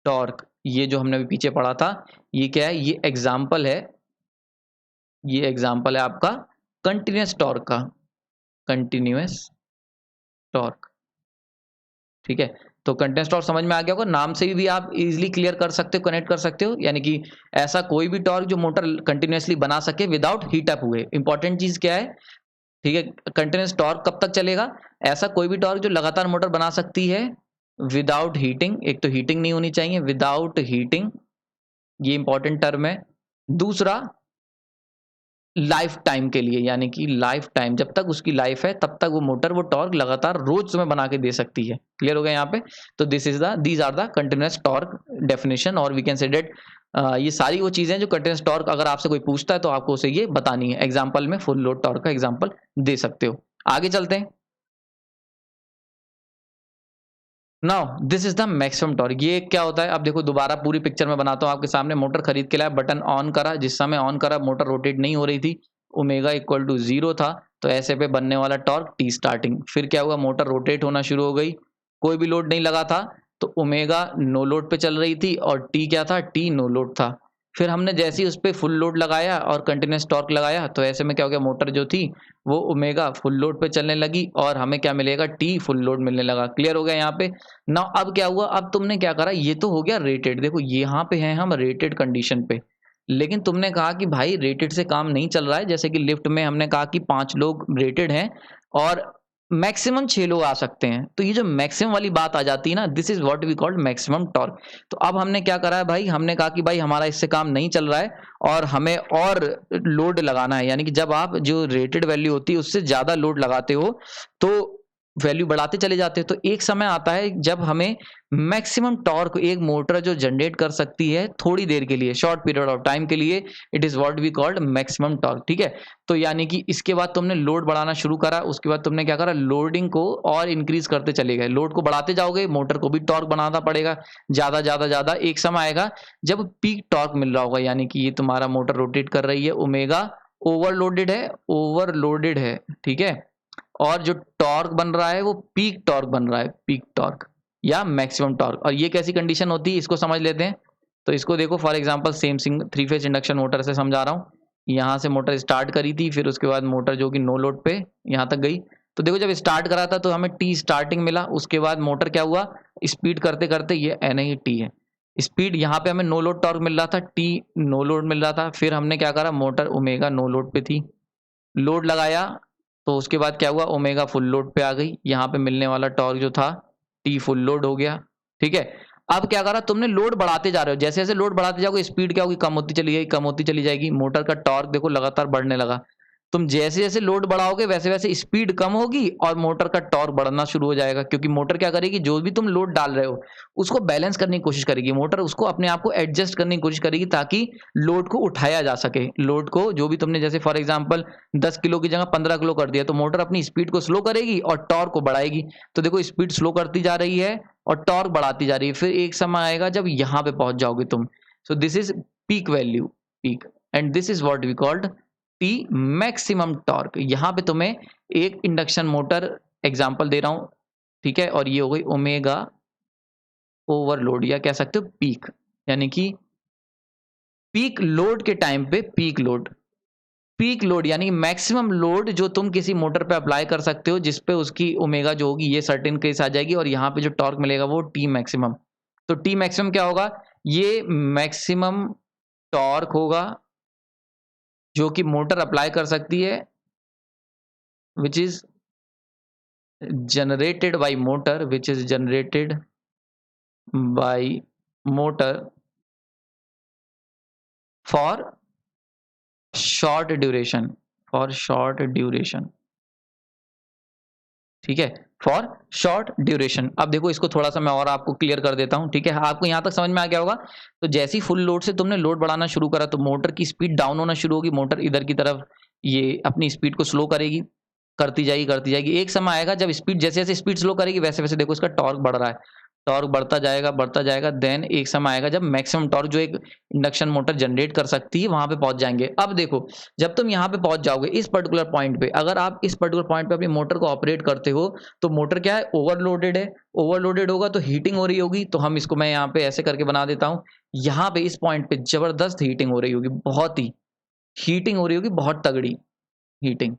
Speaker 1: टॉर्क, ये जो हमने अभी पीछे पढ़ा था, ये क्या है, ये एग्जाम्पल है, ये एग्जाम्पल है आपका कंटिन्यूस टॉर्क का, कंटिन्यूस टॉर्क। ठीक है, तो कंटिन्यूस टॉर्क समझ में आ गया होगा, नाम से भी आप इजीली क्लियर कर सकते हो, कनेक्ट कर सकते हो, यानी कि ऐसा कोई भी टॉर्क जो मोटर कंटिन्यूसली बना सके विदाउट हीट अप हुए। इंपॉर्टेंट चीज क्या है, ठीक है, कंटिन्यूस टॉर्क कब तक चलेगा, ऐसा कोई भी टॉर्क जो लगातार मोटर बना सकती है विदाउट हीटिंग, एक तो हीटिंग नहीं होनी चाहिए, विदाउट हीटिंग, ये इंपॉर्टेंट टर्म है। दूसरा, लाइफ टाइम के लिए, यानी कि लाइफ टाइम, जब तक उसकी लाइफ है तब तक वो मोटर वो टॉर्क लगातार रोज तुम्हें बना के दे सकती है। क्लियर हो गया यहाँ पे, तो these are the continuous torque definition, और वी कैन से डेट ये सारी वो चीजें जो कंटिन्यूस टॉर्क अगर आपसे कोई पूछता है तो आपको उसे ये बतानी है। एग्जाम्पल में फुल लोड टॉर्क का एग्जाम्पल दे सकते हो। आगे चलते हैं। Now this is the maximum torque. ये क्या होता है, अब देखो दोबारा पूरी पिक्चर में बनाता हूँ आपके सामने। मोटर खरीद के लाया, बटन ऑन करा, जिस समय ऑन करा मोटर रोटेट नहीं हो रही थी, ओमेगा इक्वल टू 0 था, तो ऐसे पे बनने वाला टॉर्क टी स्टार्टिंग। फिर क्या हुआ, मोटर रोटेट होना शुरू हो गई, कोई भी लोड नहीं लगा था, तो ओमेगा नो लोड पे चल रही थी, और टी क्या था, टी नो लोड था। फिर हमने जैसे ही उस पर फुल लोड लगाया और कंटिन्यूस टॉर्क लगाया, तो ऐसे में क्या हो गया, मोटर जो थी वो ओमेगा फुल लोड पे चलने लगी, और हमें क्या मिलेगा, टी फुल लोड मिलने लगा। क्लियर हो गया यहाँ पे ना। अब क्या हुआ, अब तुमने क्या करा, ये तो हो गया रेटेड, देखो यहाँ पे हैं हम रेटेड कंडीशन पे, लेकिन तुमने कहा कि भाई रेटेड से काम नहीं चल रहा है, जैसे कि लिफ्ट में हमने कहा कि 5 लोग रेटेड हैं और मैक्सिमम 6 लोग आ सकते हैं, तो ये जो मैक्सिमम वाली बात आ जाती है ना, this is what we called maximum torque. तो अब हमने क्या करा है भाई, हमने कहा कि भाई हमारा इससे काम नहीं चल रहा है और हमें और लोड लगाना है, यानी कि जब आप जो रेटेड वैल्यू होती है उससे ज्यादा लोड लगाते हो तो वैल्यू बढ़ाते चले जाते हैं। तो एक समय आता है जब हमें मैक्सिमम टॉर्क एक मोटर जो जनरेट कर सकती है थोड़ी देर के लिए, शॉर्ट पीरियड ऑफ टाइम के लिए, it is what we called maximum torque. ठीक है, तो यानी कि इसके बाद तुमने लोड बढ़ाना शुरू करा, उसके बाद तुमने क्या करा, लोडिंग को और इंक्रीज करते चले गए, लोड को बढ़ाते जाओगे, मोटर को भी टॉर्क बनाना पड़ेगा ज्यादा ज्यादा ज्यादा। एक समय आएगा जब पीक टॉर्क मिल रहा होगा, यानी कि ये तुम्हारा मोटर रोटेट कर रही है, ओमेगा ओवरलोडेड है, ओवरलोडेड है, ठीक है, और जो टॉर्क बन रहा है वो पीक टॉर्क बन रहा है, पीक टॉर्क या मैक्सिमम टॉर्क। और ये कैसी कंडीशन होती है इसको समझ लेते हैं। तो इसको देखो, for example same thing 3 phase induction motor से समझा रहा हूँ। यहाँ से मोटर स्टार्ट करी थी, फिर उसके बाद मोटर जो कि नो लोड पे यहाँ तक गई, तो देखो जब स्टार्ट करा था तो हमें टी स्टार्टिंग मिला, उसके बाद मोटर क्या हुआ, स्पीड करते करते, ये एन है, ये टी है, स्पीड, यहाँ पे हमें नो लोड टॉर्क मिल रहा था, टी नो लोड मिल रहा था। फिर हमने क्या करा, मोटर ओमेगा नो लोड पे थी, लोड लगाया, तो उसके बाद क्या हुआ, ओमेगा फुल लोड पे आ गई, यहाँ पे मिलने वाला टॉर्क जो था टी फुल लोड हो गया। ठीक है, अब क्या करा तुमने, लोड बढ़ाते जा रहे हो, जैसे जैसे लोड बढ़ाते जाओगे स्पीड क्या होगी, कम होती चली जाएगी, कम होती चली जाएगी, मोटर का टॉर्क देखो लगातार बढ़ने लगा। तुम जैसे जैसे लोड बढ़ाओगे वैसे वैसे स्पीड कम होगी और मोटर का टॉर्क बढ़ना शुरू हो जाएगा, क्योंकि मोटर क्या करेगी, जो भी तुम लोड डाल रहे हो उसको बैलेंस करने की कोशिश करेगी, मोटर उसको अपने आप को एडजस्ट करने की कोशिश करेगी ताकि लोड को उठाया जा सके। लोड को जो भी तुमने, जैसे फॉर एग्जांपल 10 किलो की जगह 15 किलो कर दिया, तो मोटर अपनी स्पीड को स्लो करेगी और टॉर्क को बढ़ाएगी। तो देखो स्पीड स्लो करती जा रही है और टॉर्क बढ़ाती जा रही है, फिर एक समय आएगा जब यहाँ पे पहुंच जाओगे तुम। So this is peak value, peak, and this is what we called T maximum torque. यहाँ पे तुम्हें एक इंडक्शन मोटर एग्जांपल दे रहा हूं, ठीक है, और ये हो गई ओमेगा ओवरलोड, या कह सकते हो पीक, यानी कि पीक लोड के टाइम पे पीक लोड, पीक लोड यानी मैक्सिमम लोड जो तुम किसी मोटर पे अप्लाई कर सकते हो, जिसपे उसकी ओमेगा जो होगी ये सर्टेन केस आ जाएगी, और यहाँ पे जो टॉर्क मिलेगा वो टी मैक्सिमम। तो टी मैक्सिमम क्या होगा, ये मैक्सिमम टॉर्क होगा जो कि मोटर अप्लाई कर सकती है, which is generated by motor, which is generated by motor for short duration, for short duration, ठीक है, फॉर शॉर्ट ड्यूरेशन। अब देखो इसको थोड़ा सा मैं और आपको क्लियर कर देता हूं, ठीक है, आपको यहां तक समझ में आ गया होगा। तो जैसे ही फुल लोड से तुमने लोड बढ़ाना शुरू करा तो मोटर की स्पीड डाउन होना शुरू होगी, मोटर इधर की तरफ ये अपनी स्पीड को स्लो करेगी, करती जाएगी। एक समय आएगा जब स्पीड जैसे जैसे स्पीड स्लो करेगी वैसे वैसे देखो इसका टॉर्क बढ़ रहा है, टॉर्क बढ़ता जाएगा। देन एक समय आएगा जब मैक्सिमम टॉर्क जो एक इंडक्शन मोटर जनरेट कर सकती है वहां पे पहुंच जाएंगे। अब देखो जब तुम यहाँ पे पहुंच जाओगे इस पर्टिकुलर पॉइंट पे, अगर आप इस पर्टिकुलर पॉइंट पे अपनी मोटर को ऑपरेट करते हो तो मोटर क्या है, ओवरलोडेड है। ओवरलोडेड होगा तो हीटिंग हो रही होगी, तो हम इसको मैं यहाँ पे ऐसे करके बना देता हूँ। यहाँ पे इस पॉइंट पे जबरदस्त हीटिंग हो रही होगी, बहुत ही हीटिंग हो रही होगी, बहुत तगड़ी हीटिंग,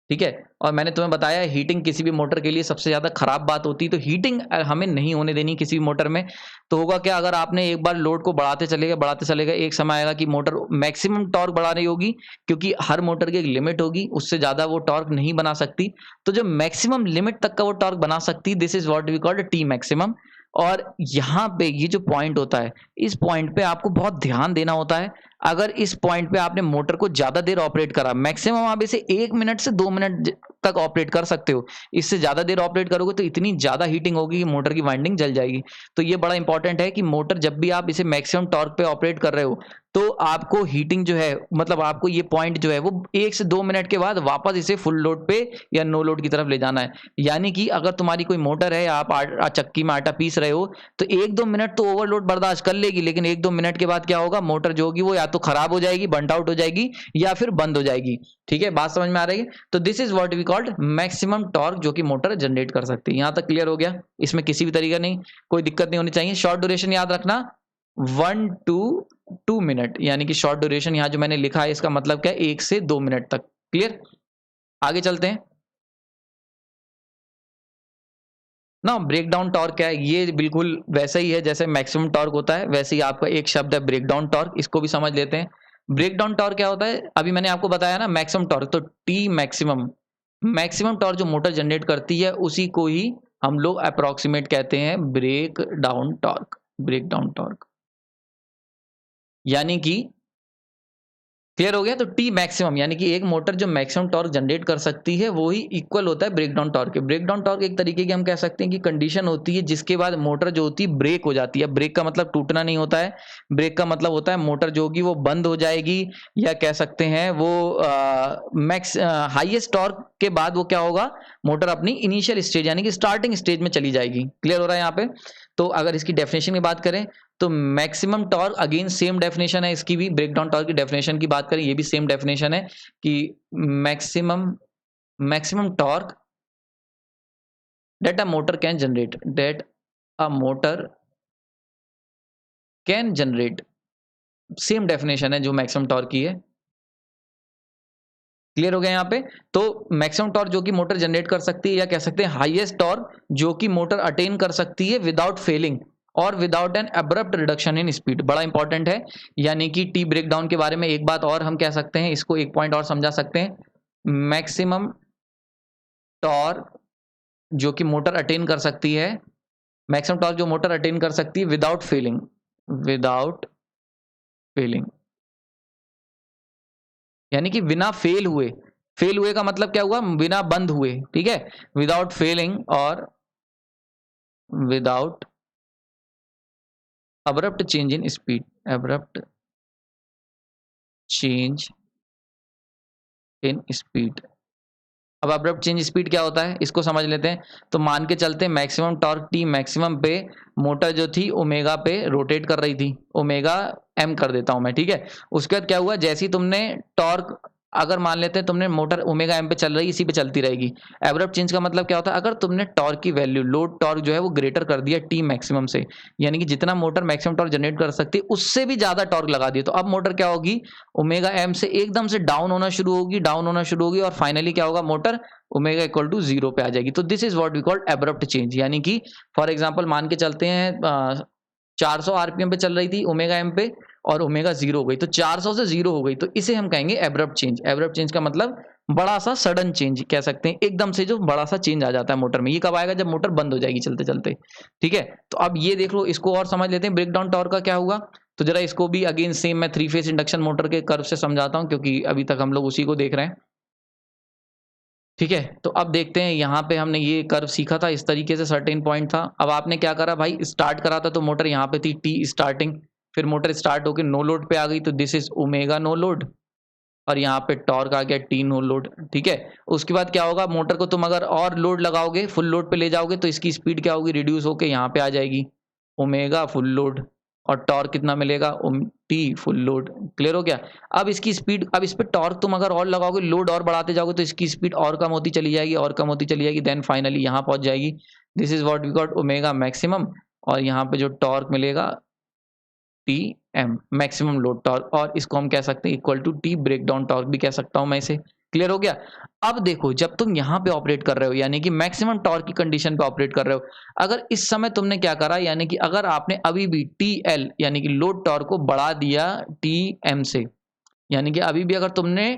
Speaker 1: ठीक है। और मैंने तुम्हें बताया हीटिंग किसी भी मोटर के लिए सबसे ज्यादा खराब बात होती है, तो हीटिंग हमें नहीं होने देनी किसी भी मोटर में। तो होगा क्या, अगर आपने एक बार लोड को बढ़ाते चले गए, एक समय आएगा कि मोटर मैक्सिमम टॉर्क बढ़ा रही होगी, क्योंकि हर मोटर की एक लिमिट होगी, उससे ज्यादा वो टॉर्क नहीं बना सकती। तो जो मैक्सिमम लिमिट तक का वो टॉर्क बना सकती, this is what we called T maximum. और यहाँ पे ये जो पॉइंट होता है, इस पॉइंट पे आपको बहुत ध्यान देना होता है। अगर इस पॉइंट पे आपने मोटर को ज्यादा देर ऑपरेट करा, मैक्सिमम आप इसे 1 मिनट से 2 मिनट तक ऑपरेट कर सकते हो, इससे ज्यादा देर ऑपरेट करोगे तो इतनी ज्यादा हीटिंग होगी कि मोटर की वाइंडिंग जल जाएगी। तो ये बड़ा इंपॉर्टेंट है कि मोटर जब भी आप इसे मैक्सिमम टॉर्क पे ऑपरेट कर रहे हो तो आपको हीटिंग जो है, मतलब आपको ये पॉइंट जो है वो 1 से 2 मिनट के बाद वापस इसे फुल लोड पे या नो लोड की तरफ ले जाना है। यानी कि अगर तुम्हारी कोई मोटर है, आप चक्की में आटा पीस रहे हो, तो 1-2 मिनट तो ओवरलोड बर्दाश्त कर लेगी, लेकिन 1-2 मिनट के बाद क्या होगा, मोटर जो होगी वो या तो खराब हो जाएगी, बर्न आउट हो जाएगी, या फिर बंद हो जाएगी। ठीक है, बात समझ में आ रही है। तो this is what we called maximum torque जो कि मोटर जनरेट कर सकती है। यहां तक क्लियर हो गया, इसमें किसी भी तरीका नहीं, कोई दिक्कत नहीं होनी चाहिए। शॉर्ट ड्यूरेशन याद रखना 1 to 2 मिनट, यानी कि शॉर्ट ड्यूरेशन यहां जो मैंने लिखा है इसका मतलब क्या है, 1 से 2 मिनट तक। क्लियर, आगे चलते हैं ना। ब्रेक डाउन टॉर्क क्या है, ये बिल्कुल वैसा ही है जैसे मैक्सिमम टॉर्क होता है, वैसे ही आपका एक शब्द है ब्रेक डाउन टॉर्क, इसको भी समझ लेते हैं। ब्रेक डाउन टॉर्क क्या होता है, अभी मैंने आपको बताया ना मैक्सिमम टॉर्क, तो टी मैक्सिमम, मैक्सिमम टॉर्क जो मोटर जनरेट करती है उसी को ही हम लोग अप्रोक्सीमेट कहते हैं breakdown torque. Breakdown torque यानी कि क्लियर हो गया। तो टी मैक्सिमम यानी कि एक मोटर जो मैक्सिमम टॉर्क जनरेट कर सकती है वो ही इक्वल होता है ब्रेकडाउन टॉर्क के। ब्रेकडाउन टॉर्क एक तरीके की हम कह सकते हैं कि कंडीशन होती है जिसके बाद मोटर जो होती है ब्रेक हो जाती है। ब्रेक का मतलब टूटना नहीं होता है, ब्रेक का मतलब होता है मोटर जो होगी वो बंद हो जाएगी, या कह सकते हैं वो मैक्स हाईएस्ट टॉर्क के बाद वो क्या होगा, मोटर अपनी इनिशियल स्टेज यानी कि स्टार्टिंग स्टेज में चली जाएगी। क्लियर हो रहा है यहाँ पे। तो अगर इसकी डेफिनेशन की बात करें तो maximum torque, again same definition है इसकी भी, ब्रेकडाउन टॉर्क की डेफिनेशन की बात करें ये भी सेम डेफिनेशन है कि maximum torque that a motor can generate, that a motor can generate, same definition है जो मैक्सिमम टॉर्क की है। क्लियर हो गया यहाँ पे। तो मैक्सिमम टॉर्क जो कि मोटर जनरेट कर सकती है, या कह सकते हैं हाईएस्ट टॉर्क जो कि मोटर अटेन कर सकती है विदाउट फेलिंग और without an abrupt reduction in speed, बड़ा इंपॉर्टेंट है। यानी कि टी ब्रेकडाउन के बारे में एक बात और हम कह सकते हैं, इसको एक पॉइंट और समझा सकते हैं। मैक्सिमम टॉर्क जो कि मोटर अटेन कर सकती है, मैक्सिमम टॉर्क जो मोटर अटेन कर सकती है विदाउट फेलिंग, विदाउट फेलिंग यानी कि बिना फेल हुए, फेल हुए का मतलब क्या हुआ, बिना बंद हुए, ठीक है, विदाउट फेलिंग और without abrupt change in speed, abrupt change in speed. अब अब्रप्ट चेंज स्पीड क्या होता है इसको समझ लेते हैं। तो मान के चलते मैक्सिमम टॉर्क टी मैक्सिमम पे मोटर जो थी ओमेगा पे रोटेट कर रही थी, ओमेगा एम कर देता हूं मैं, ठीक है। उसके बाद क्या हुआ, जैसे ही तुमने टॉर्क, अगर मान लेते हैं तुमने मोटर ओमेगा एम पे चल रही, इसी पे चलती रहेगी। एब्रप्ट चेंज का मतलब क्या होता है, अगर तुमने टॉर्क की वैल्यू, लोड टॉर्क जो है वो ग्रेटर कर दिया टी मैक्सिमम से, यानी कि जितना मोटर मैक्सिमम टॉर्क जनरेट कर सकती है उससे भी ज्यादा टॉर्क लगा दिया, तो अब मोटर क्या होगी, ओमेगा एम से एकदम से डाउन होना शुरू होगी, डाउन होना शुरू होगी, और फाइनली क्या होगा, मोटर ओमेगा इक्वल टू 0 पे आ जाएगी। तो this is what we called abrupt change. यानी कि फॉर एग्जांपल मान के चलते हैं 400 आरपीएम पे चल रही थी ओमेगा एम पे, और ओमेगा 0 हो गई, तो 400 से 0 हो गई, तो इसे हम कहेंगे एब्रप्ट चेंज। एब्रप्ट चेंज का मतलब बड़ा सा सडन चेंज कह सकते हैं, एकदम से जो बड़ा सा चेंज आ जाता है मोटर में। ये कब आएगा, जब मोटर बंद हो जाएगी चलते चलते, ठीक है। तो अब ये देख लो, इसको और समझ लेते हैं, ब्रेकडाउन टॉर्क का क्या हुआ। तो जरा इसको भी अगेन सेम मैं 3 फेज इंडक्शन मोटर के कर्व से समझाता हूं, क्योंकि अभी तक हम लोग उसी को देख रहे हैं। ठीक है, तो अब देखते हैं, यहाँ पे हमने ये कर्व सीखा था, इस तरीके से सर्टेन पॉइंट था। अब आपने क्या करा भाई, स्टार्ट करा था तो मोटर यहाँ पे थी टी स्टार्टिंग, फिर मोटर स्टार्ट होकर नो लोड पे आ गई, तो this is omega no load, और यहाँ पे टॉर्क आ गया टी नो लोड। ठीक है, उसके बाद क्या होगा, मोटर को तुम अगर और लोड लगाओगे, फुल लोड पे ले जाओगे, तो इसकी स्पीड क्या होगी, रिड्यूस होके यहाँ पे आ जाएगी ओमेगा फुल लोड, और टॉर्क कितना मिलेगा, टी फुल लोड। क्लियर हो गया। अब इसकी स्पीड, अब इस पे टॉर्क तुम अगर और लगाओगे, लोड और बढ़ाते जाओगे, तो इसकी स्पीड और कम होती चली जाएगी, और कम होती चली जाएगी, देन फाइनली यहाँ पहुंच जाएगी। This is what we got omega maximum, और यहाँ पे जो टॉर्क मिलेगा T M maximum load torque, और इसको हम कह सकते हैं equal to T breakdown torque भी कह सकता हूं मैं इसे। क्लियर हो गया। अब देखो, जब तुम यहां पे ऑपरेट कर रहे हो, यानी कि मैक्सिमम टॉर्क की कंडीशन पे ऑपरेट कर रहे हो, अगर इस समय तुमने क्या करा, यानी कि अगर आपने अभी भी टी एल यानी कि लोड टॉर्क को बढ़ा दिया टी एम से, यानी कि अभी भी अगर तुमने,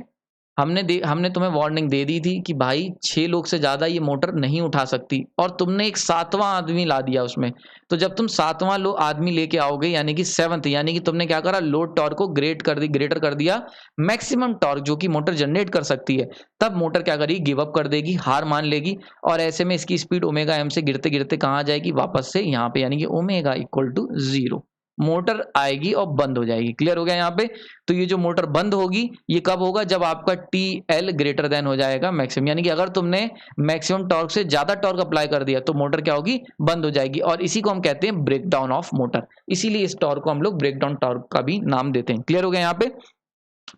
Speaker 1: हमने तुम्हें वार्निंग दे दी थी कि भाई 6 लोग से ज्यादा ये मोटर नहीं उठा सकती, और तुमने एक 7वां आदमी ला दिया उसमें। तो जब तुम 7वां आदमी लेके आओगे, यानी कि 7th, यानी कि तुमने क्या करा, लोड टॉर्क को ग्रेटर कर दिया मैक्सिमम टॉर्क जो कि मोटर जनरेट कर सकती है, तब मोटर क्या करेगी, गिव अप कर देगी, हार मान लेगी, और ऐसे में इसकी स्पीड ओमेगा एम से गिरते गिरते कहाँ आ जाएगी, वापस से यहाँ पे, यानी कि ओमेगा इक्वल टू 0, मोटर आएगी और बंद हो जाएगी। क्लियर हो गया यहाँ पे। तो ये जो मोटर बंद होगी, ये कब होगा, जब आपका टी एल ग्रेटर देन हो जाएगा मैक्सिमम, यानी कि अगर तुमने मैक्सिमम टॉर्क से ज्यादा टॉर्क अप्लाई कर दिया, तो मोटर क्या होगी, बंद हो जाएगी, और इसी को हम कहते हैं ब्रेक डाउन ऑफ मोटर। इसीलिए इस टॉर्क को हम लोग ब्रेक डाउन टॉर्क का भी नाम देते हैं। क्लियर हो गया यहाँ पे।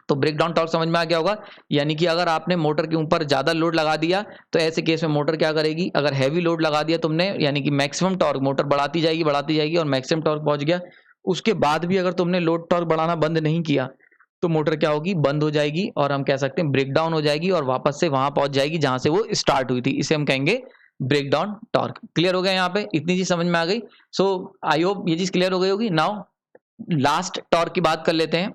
Speaker 1: तो ब्रेक डाउन टॉर्क समझ में आ गया होगा, यानी कि अगर आपने मोटर के ऊपर ज्यादा लोड लगा दिया, तो ऐसे केस में मोटर क्या करेगी, अगर हैवी लोड लगा दिया तुमने, यानी कि मैक्सिमम टॉर्क, मोटर बढ़ाती जाएगी और मैक्सिमम टॉर्क पहुंच गया, उसके बाद भी अगर तुमने लोड टॉर्क बढ़ाना बंद नहीं किया, तो मोटर क्या होगी, बंद हो जाएगी, और हम कह सकते हैं ब्रेक डाउन हो जाएगी, और वापस से वहां पहुंच जाएगी जहां से वो स्टार्ट हुई थी। इसे हम कहेंगे ब्रेक डाउन टॉर्क। क्लियर हो गया यहाँ पे, इतनी चीज समझ में आ गई। सो आई होप ये चीज क्लियर हो गई होगी। नाउ लास्ट टॉर्क की बात कर लेते हैं।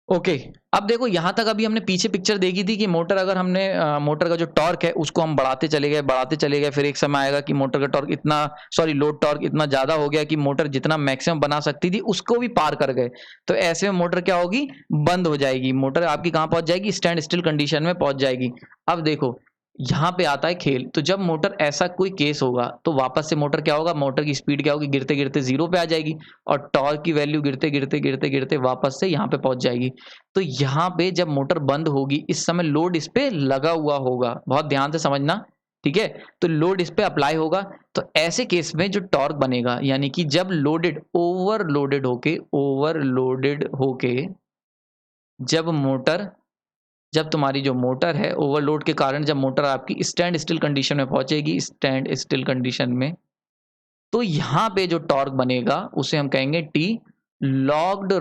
Speaker 1: ओके, अब देखो यहां तक अभी हमने पीछे पिक्चर देखी थी कि मोटर, अगर हमने मोटर का जो टॉर्क है उसको हम बढ़ाते चले गए, फिर एक समय आएगा कि मोटर का टॉर्क इतना, सॉरी लोड टॉर्क इतना ज्यादा हो गया कि मोटर जितना मैक्सिमम बना सकती थी उसको भी पार कर गए, तो ऐसे में मोटर क्या होगी, बंद हो जाएगी, मोटर आपकी कहां पहुंच जाएगी, स्टैंड स्टिल कंडीशन में पहुंच जाएगी। अब देखो यहाँ पे आता है खेल, तो जब मोटर ऐसा कोई केस होगा, तो वापस से मोटर क्या होगा, मोटर की स्पीड क्या होगी, गिरते गिरते 0 पे आ जाएगी, और टॉर्क की वैल्यू गिरते गिरते वापस से यहाँ पे पहुंच जाएगी। तो यहाँ पे जब मोटर बंद होगी, इस समय लोड इस पे लगा हुआ होगा, बहुत ध्यान से समझना। ठीक है, तो लोड इस पे अप्लाई होगा, तो ऐसे केस में जो टॉर्क बनेगा, यानी कि जब ओवरलोडेड होके जब तुम्हारी जो मोटर है ओवरलोड के कारण, जब मोटर आपकी स्टैंड स्टिल कंडीशन में पहुंचेगी, स्टैंड स्टिल कंडीशन में, तो यहां पे जो टॉर्क बनेगा उसे हम कहेंगे टी लॉग्ड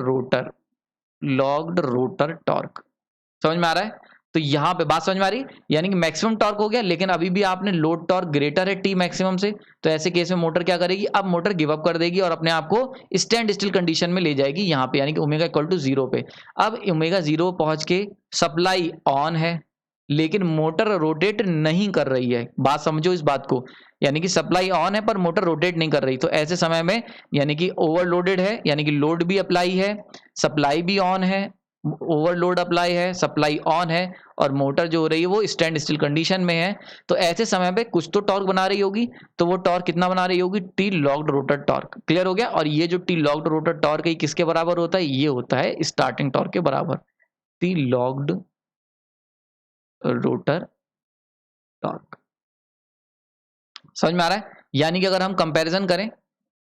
Speaker 1: रोटर टॉर्क। समझ में आ रहा है। तो यहां पे बात समझ में आ रही, यानी कि मैक्सिमम टॉर्क हो गया, लेकिन अभी भी आपने लोड टॉर्क ग्रेटर है टी मैक्सिमम से, तो ऐसे केस में मोटर क्या करेगी, अब मोटर गिव अप कर देगी और अपने आप को स्टैंड स्टिल कंडीशन में ले जाएगी यहाँ पे, यानी कि ओमेगा इक्वल टू 0 पे। अब ओमेगा 0 पहुंच के सप्लाई ऑन है, लेकिन मोटर रोटेट नहीं कर रही है। बात समझो इस बात को, यानी कि सप्लाई ऑन है पर मोटर रोटेट नहीं कर रही, तो ऐसे समय में यानी कि ओवरलोडेड है, यानी कि लोड भी अप्लाई है, सप्लाई भी ऑन है, ओवरलोड अप्लाई है, सप्लाई ऑन है, और मोटर जो हो रही है वो स्टैंड स्टिल कंडीशन में है। तो ऐसे समय पे कुछ तो टॉर्क बना रही होगी, तो वो टॉर्क कितना बना रही होगी, T logged rotor torque. Clear हो गया। और ये जो टी लॉग्ड रोटर टॉर्क है किसके बराबर होता है, ये होता है स्टार्टिंग टॉर्क के बराबर, टी लॉग्ड रोटर टॉर्क। समझ में आ रहा है। यानी कि अगर हम कंपैरिजन करें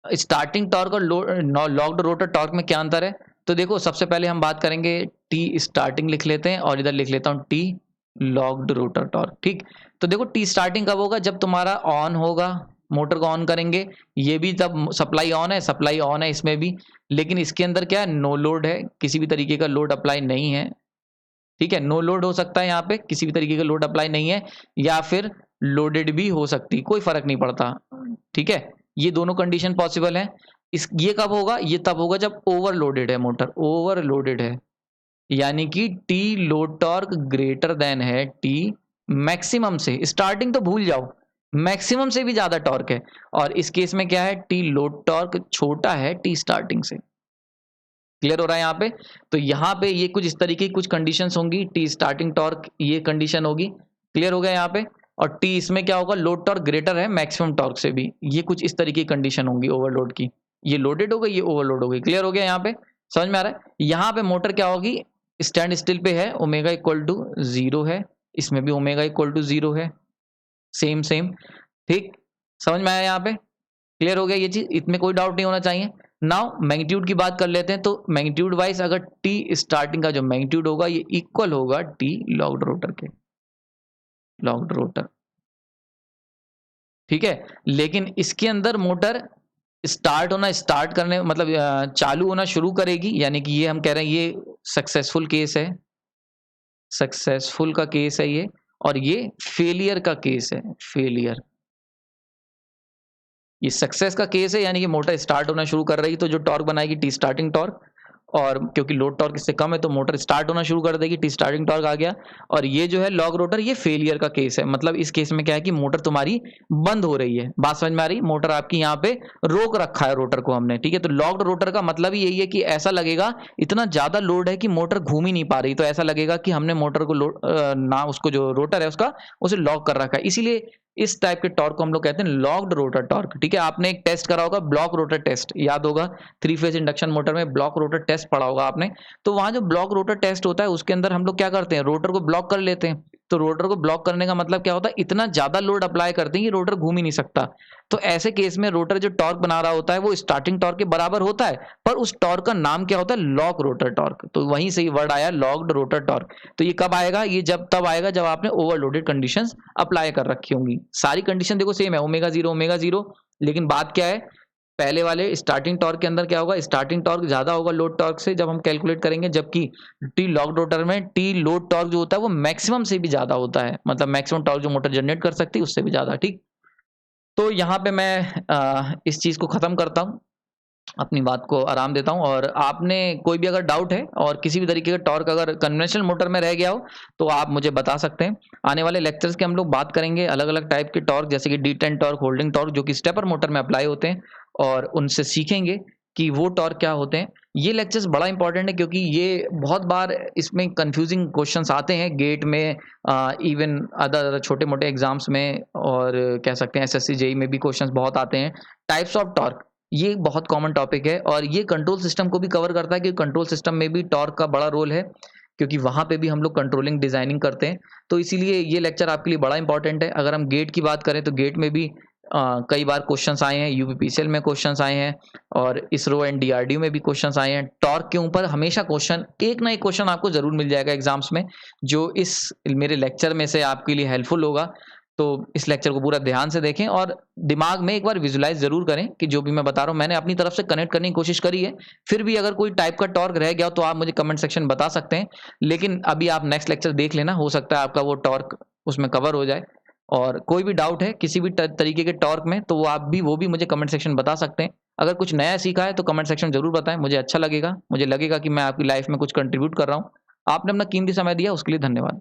Speaker 1: स्टार्टिंग टॉर्क और लॉग्ड रोटर टॉर्क में क्या अंतर है, तो देखो सबसे पहले हम बात करेंगे टी स्टार्टिंग लिख लेते हैं, और इधर लिख लेता हूं टी लॉग्ड रोटर टॉर्क। ठीक, तो देखो टी स्टार्टिंग कब होगा, जब तुम्हारा ऑन होगा, मोटर को ऑन करेंगे, ये भी तब सप्लाई ऑन है इसमें भी, लेकिन इसके अंदर क्या है, नो लोड है, किसी भी तरीके का लोड अप्लाई नहीं है। ठीक है, नो लोड हो सकता है यहाँ पे, किसी भी तरीके का लोड अप्लाई नहीं है, या फिर लोडेड भी हो सकती, कोई फर्क नहीं पड़ता। ठीक है, ये दोनों कंडीशन पॉसिबल है। ये कब होगा, ये तब होगा जब ओवरलोडेड है, मोटर ओवरलोडेड है, यानी कि T load torque greater than है टी मैक्सिमम से। स्टार्टिंग तो भूल जाओ, मैक्सिमम से भी ज्यादा टॉर्क है। और इस केस में क्या है, टी लोड टॉर्क छोटा है टी स्टार्टिंग से। क्लियर हो रहा है यहाँ पे? तो यहाँ पे ये कुछ इस तरीके की कुछ कंडीशंस होंगी, टी स्टार्टिंग टॉर्क ये कंडीशन होगी। क्लियर हो गया यहाँ पे? और टी इसमें क्या होगा, लोड टॉर्क ग्रेटर है मैक्सिमम टॉर्क से भी, ये कुछ इस तरीके की कंडीशन होंगी ओवरलोड की। ये लोडेड हो गई, ये ओवरलोड हो गई। क्लियर हो गया यहाँ पे? समझ में आ रहा है? यहाँ पे मोटर क्या होगी, स्टैंड स्टिल पे है, ओमेगा इक्वल टू 0 है, इसमें भी ओमेगा इक्वल टू 0 है, सेम सेम। ठीक, समझ में आया यहाँ पे? क्लियर हो गया ये चीज, इसमें कोई डाउट नहीं होना चाहिए। नाउ मैग्नीट्यूड की बात कर लेते हैं। तो मैग्नीट्यूड वाइज अगर टी स्टार्टिंग का जो मैग्नीट्यूड होगा ये इक्वल होगा टी लॉग्ड रोटर के, लॉग्ड रोटर। ठीक है, लेकिन इसके अंदर मोटर स्टार्ट करने मतलब चालू होना शुरू करेगी, यानी कि ये हम कह रहे हैं ये सक्सेसफुल केस है, सक्सेसफुल का केस है ये, और ये फेलियर का केस है, फेलियर। ये सक्सेस का केस है, यानी कि मोटर स्टार्ट होना शुरू कर रही, तो जो टॉर्क बनाएगी टी स्टार्टिंग टॉर्क, और क्योंकि लोड टॉर्क इससे कम है तो मोटर स्टार्ट होना शुरू कर देगी, टी स्टार्टिंग टॉर्क आ गया। और ये जो है लॉग रोटर, ये फेलियर का केस है। मतलब इस केस में क्या है कि मोटर तुम्हारी बंद हो रही है। बात समझ में आ रही? मोटर आपकी यहाँ पे रोक रखा है रोटर को हमने। ठीक है, तो लॉक्ड रोटर का मतलब ही यही है कि ऐसा लगेगा इतना ज्यादा लोड है कि मोटर घूम ही नहीं पा रही, तो ऐसा लगेगा कि हमने मोटर को लोड ना, उसको जो रोटर है उसका, उसे लॉक कर रखा है। इसीलिए इस टाइप के टॉर्क को हम लोग कहते हैं लॉक्ड रोटर टॉर्क। ठीक है, आपने एक टेस्ट करा होगा ब्लॉक रोटर टेस्ट, याद होगा, 3 फेज इंडक्शन मोटर में ब्लॉक रोटर टेस्ट पढ़ा होगा आपने। तो वहां जो ब्लॉक रोटर टेस्ट होता है उसके अंदर हम लोग क्या करते हैं, रोटर को ब्लॉक कर लेते हैं। तो रोटर को ब्लॉक करने का मतलब क्या होता है, इतना ज्यादा लोड अप्लाई करते हैं कि रोटर घूम ही नहीं सकता। तो ऐसे केस में रोटर जो टॉर्क बना रहा होता है वो स्टार्टिंग टॉर्क के बराबर होता है, पर उस टॉर्क का नाम क्या होता है, लॉक रोटर टॉर्क। तो वहीं से ही वर्ड आया लॉक्ड रोटर टॉर्क। तो ये कब आएगा, ये जब तब आएगा जब आपने ओवरलोडेड कंडीशंस अप्लाई कर रखी होंगी। सारी कंडीशन देखो सेम है, ओमेगा 0 ओमेगा 0, लेकिन बात क्या है, पहले वाले स्टार्टिंग टॉर्क के अंदर क्या होगा, स्टार्टिंग टॉर्क ज्यादा होगा लोड टॉर्क से जब हम कैलकुलेट करेंगे, जबकि टी लॉक्ड रोटर में टी लोड टॉर्क जो होता है वो मैक्सिमम से भी ज्यादा होता है, मतलब मैक्सिमम टॉर्क जो मोटर जनरेट कर सकती है उससे भी ज्यादा। ठीक, तो यहाँ पे मैं इस चीज को खत्म करता हूँ, अपनी बात को आराम देता हूँ। और आपने कोई भी अगर डाउट है और किसी भी तरीके का टॉर्क अगर कन्वेंशनल मोटर में रह गया हो तो आप मुझे बता सकते हैं। आने वाले लेक्चर्स के हम लोग बात करेंगे अलग अलग टाइप के टॉर्क, जैसे कि D10 टॉर्क, होल्डिंग टॉर्क, जो कि स्टेपर मोटर में अप्लाई होते हैं, और उनसे सीखेंगे कि वो टॉर्क क्या होते हैं। ये लेक्चर्स बड़ा इंपॉर्टेंट है क्योंकि ये बहुत बार इसमें कंफ्यूजिंग क्वेश्चंस आते हैं गेट में, इवन अदर छोटे मोटे एग्जाम्स में, और कह सकते हैं SSC JEE में भी क्वेश्चंस बहुत आते हैं। टाइप्स ऑफ टॉर्क, ये बहुत कॉमन टॉपिक है, और ये कंट्रोल सिस्टम को भी कवर करता है कि कंट्रोल सिस्टम में भी टॉर्क का बड़ा रोल है, क्योंकि वहां पे भी हम लोग कंट्रोलिंग डिजाइनिंग करते हैं। तो इसीलिए ये लेक्चर आपके लिए बड़ा इंपॉर्टेंट है। अगर हम गेट की बात करें तो गेट में भी कई बार क्वेश्चंस आए हैं, यूपीपीसीएल में क्वेश्चंस आए हैं, और इसरो एंड डीआरडीओ में भी क्वेश्चंस आए हैं। टॉर्क के ऊपर हमेशा क्वेश्चन, एक ना एक क्वेश्चन आपको जरूर मिल जाएगा एग्जाम्स में, जो इस मेरे लेक्चर में से आपके लिए हेल्पफुल होगा। तो इस लेक्चर को पूरा ध्यान से देखें और दिमाग में एक बार विजुलाइज जरूर करें कि जो भी मैं बता रहा हूं मैंने अपनी तरफ से कनेक्ट करने की कोशिश करी है। फिर भी अगर कोई टाइप का टॉर्क रह गया हो तो आप मुझे कमेंट सेक्शन बता सकते हैं, लेकिन अभी आप नेक्स्ट लेक्चर देख लेना, हो सकता है आपका वो टॉर्क उसमें कवर हो जाए। और कोई भी डाउट है किसी भी तरीके के टॉर्क में तो वो भी मुझे कमेंट सेक्शन बता सकते हैं। अगर कुछ नया सीखा है तो कमेंट सेक्शन जरूर बताएं, मुझे अच्छा लगेगा, मुझे लगेगा कि मैं आपकी लाइफ में कुछ कंट्रीब्यूट कर रहा हूँ। आपने अपना कीमती समय दिया, उसके लिए धन्यवाद।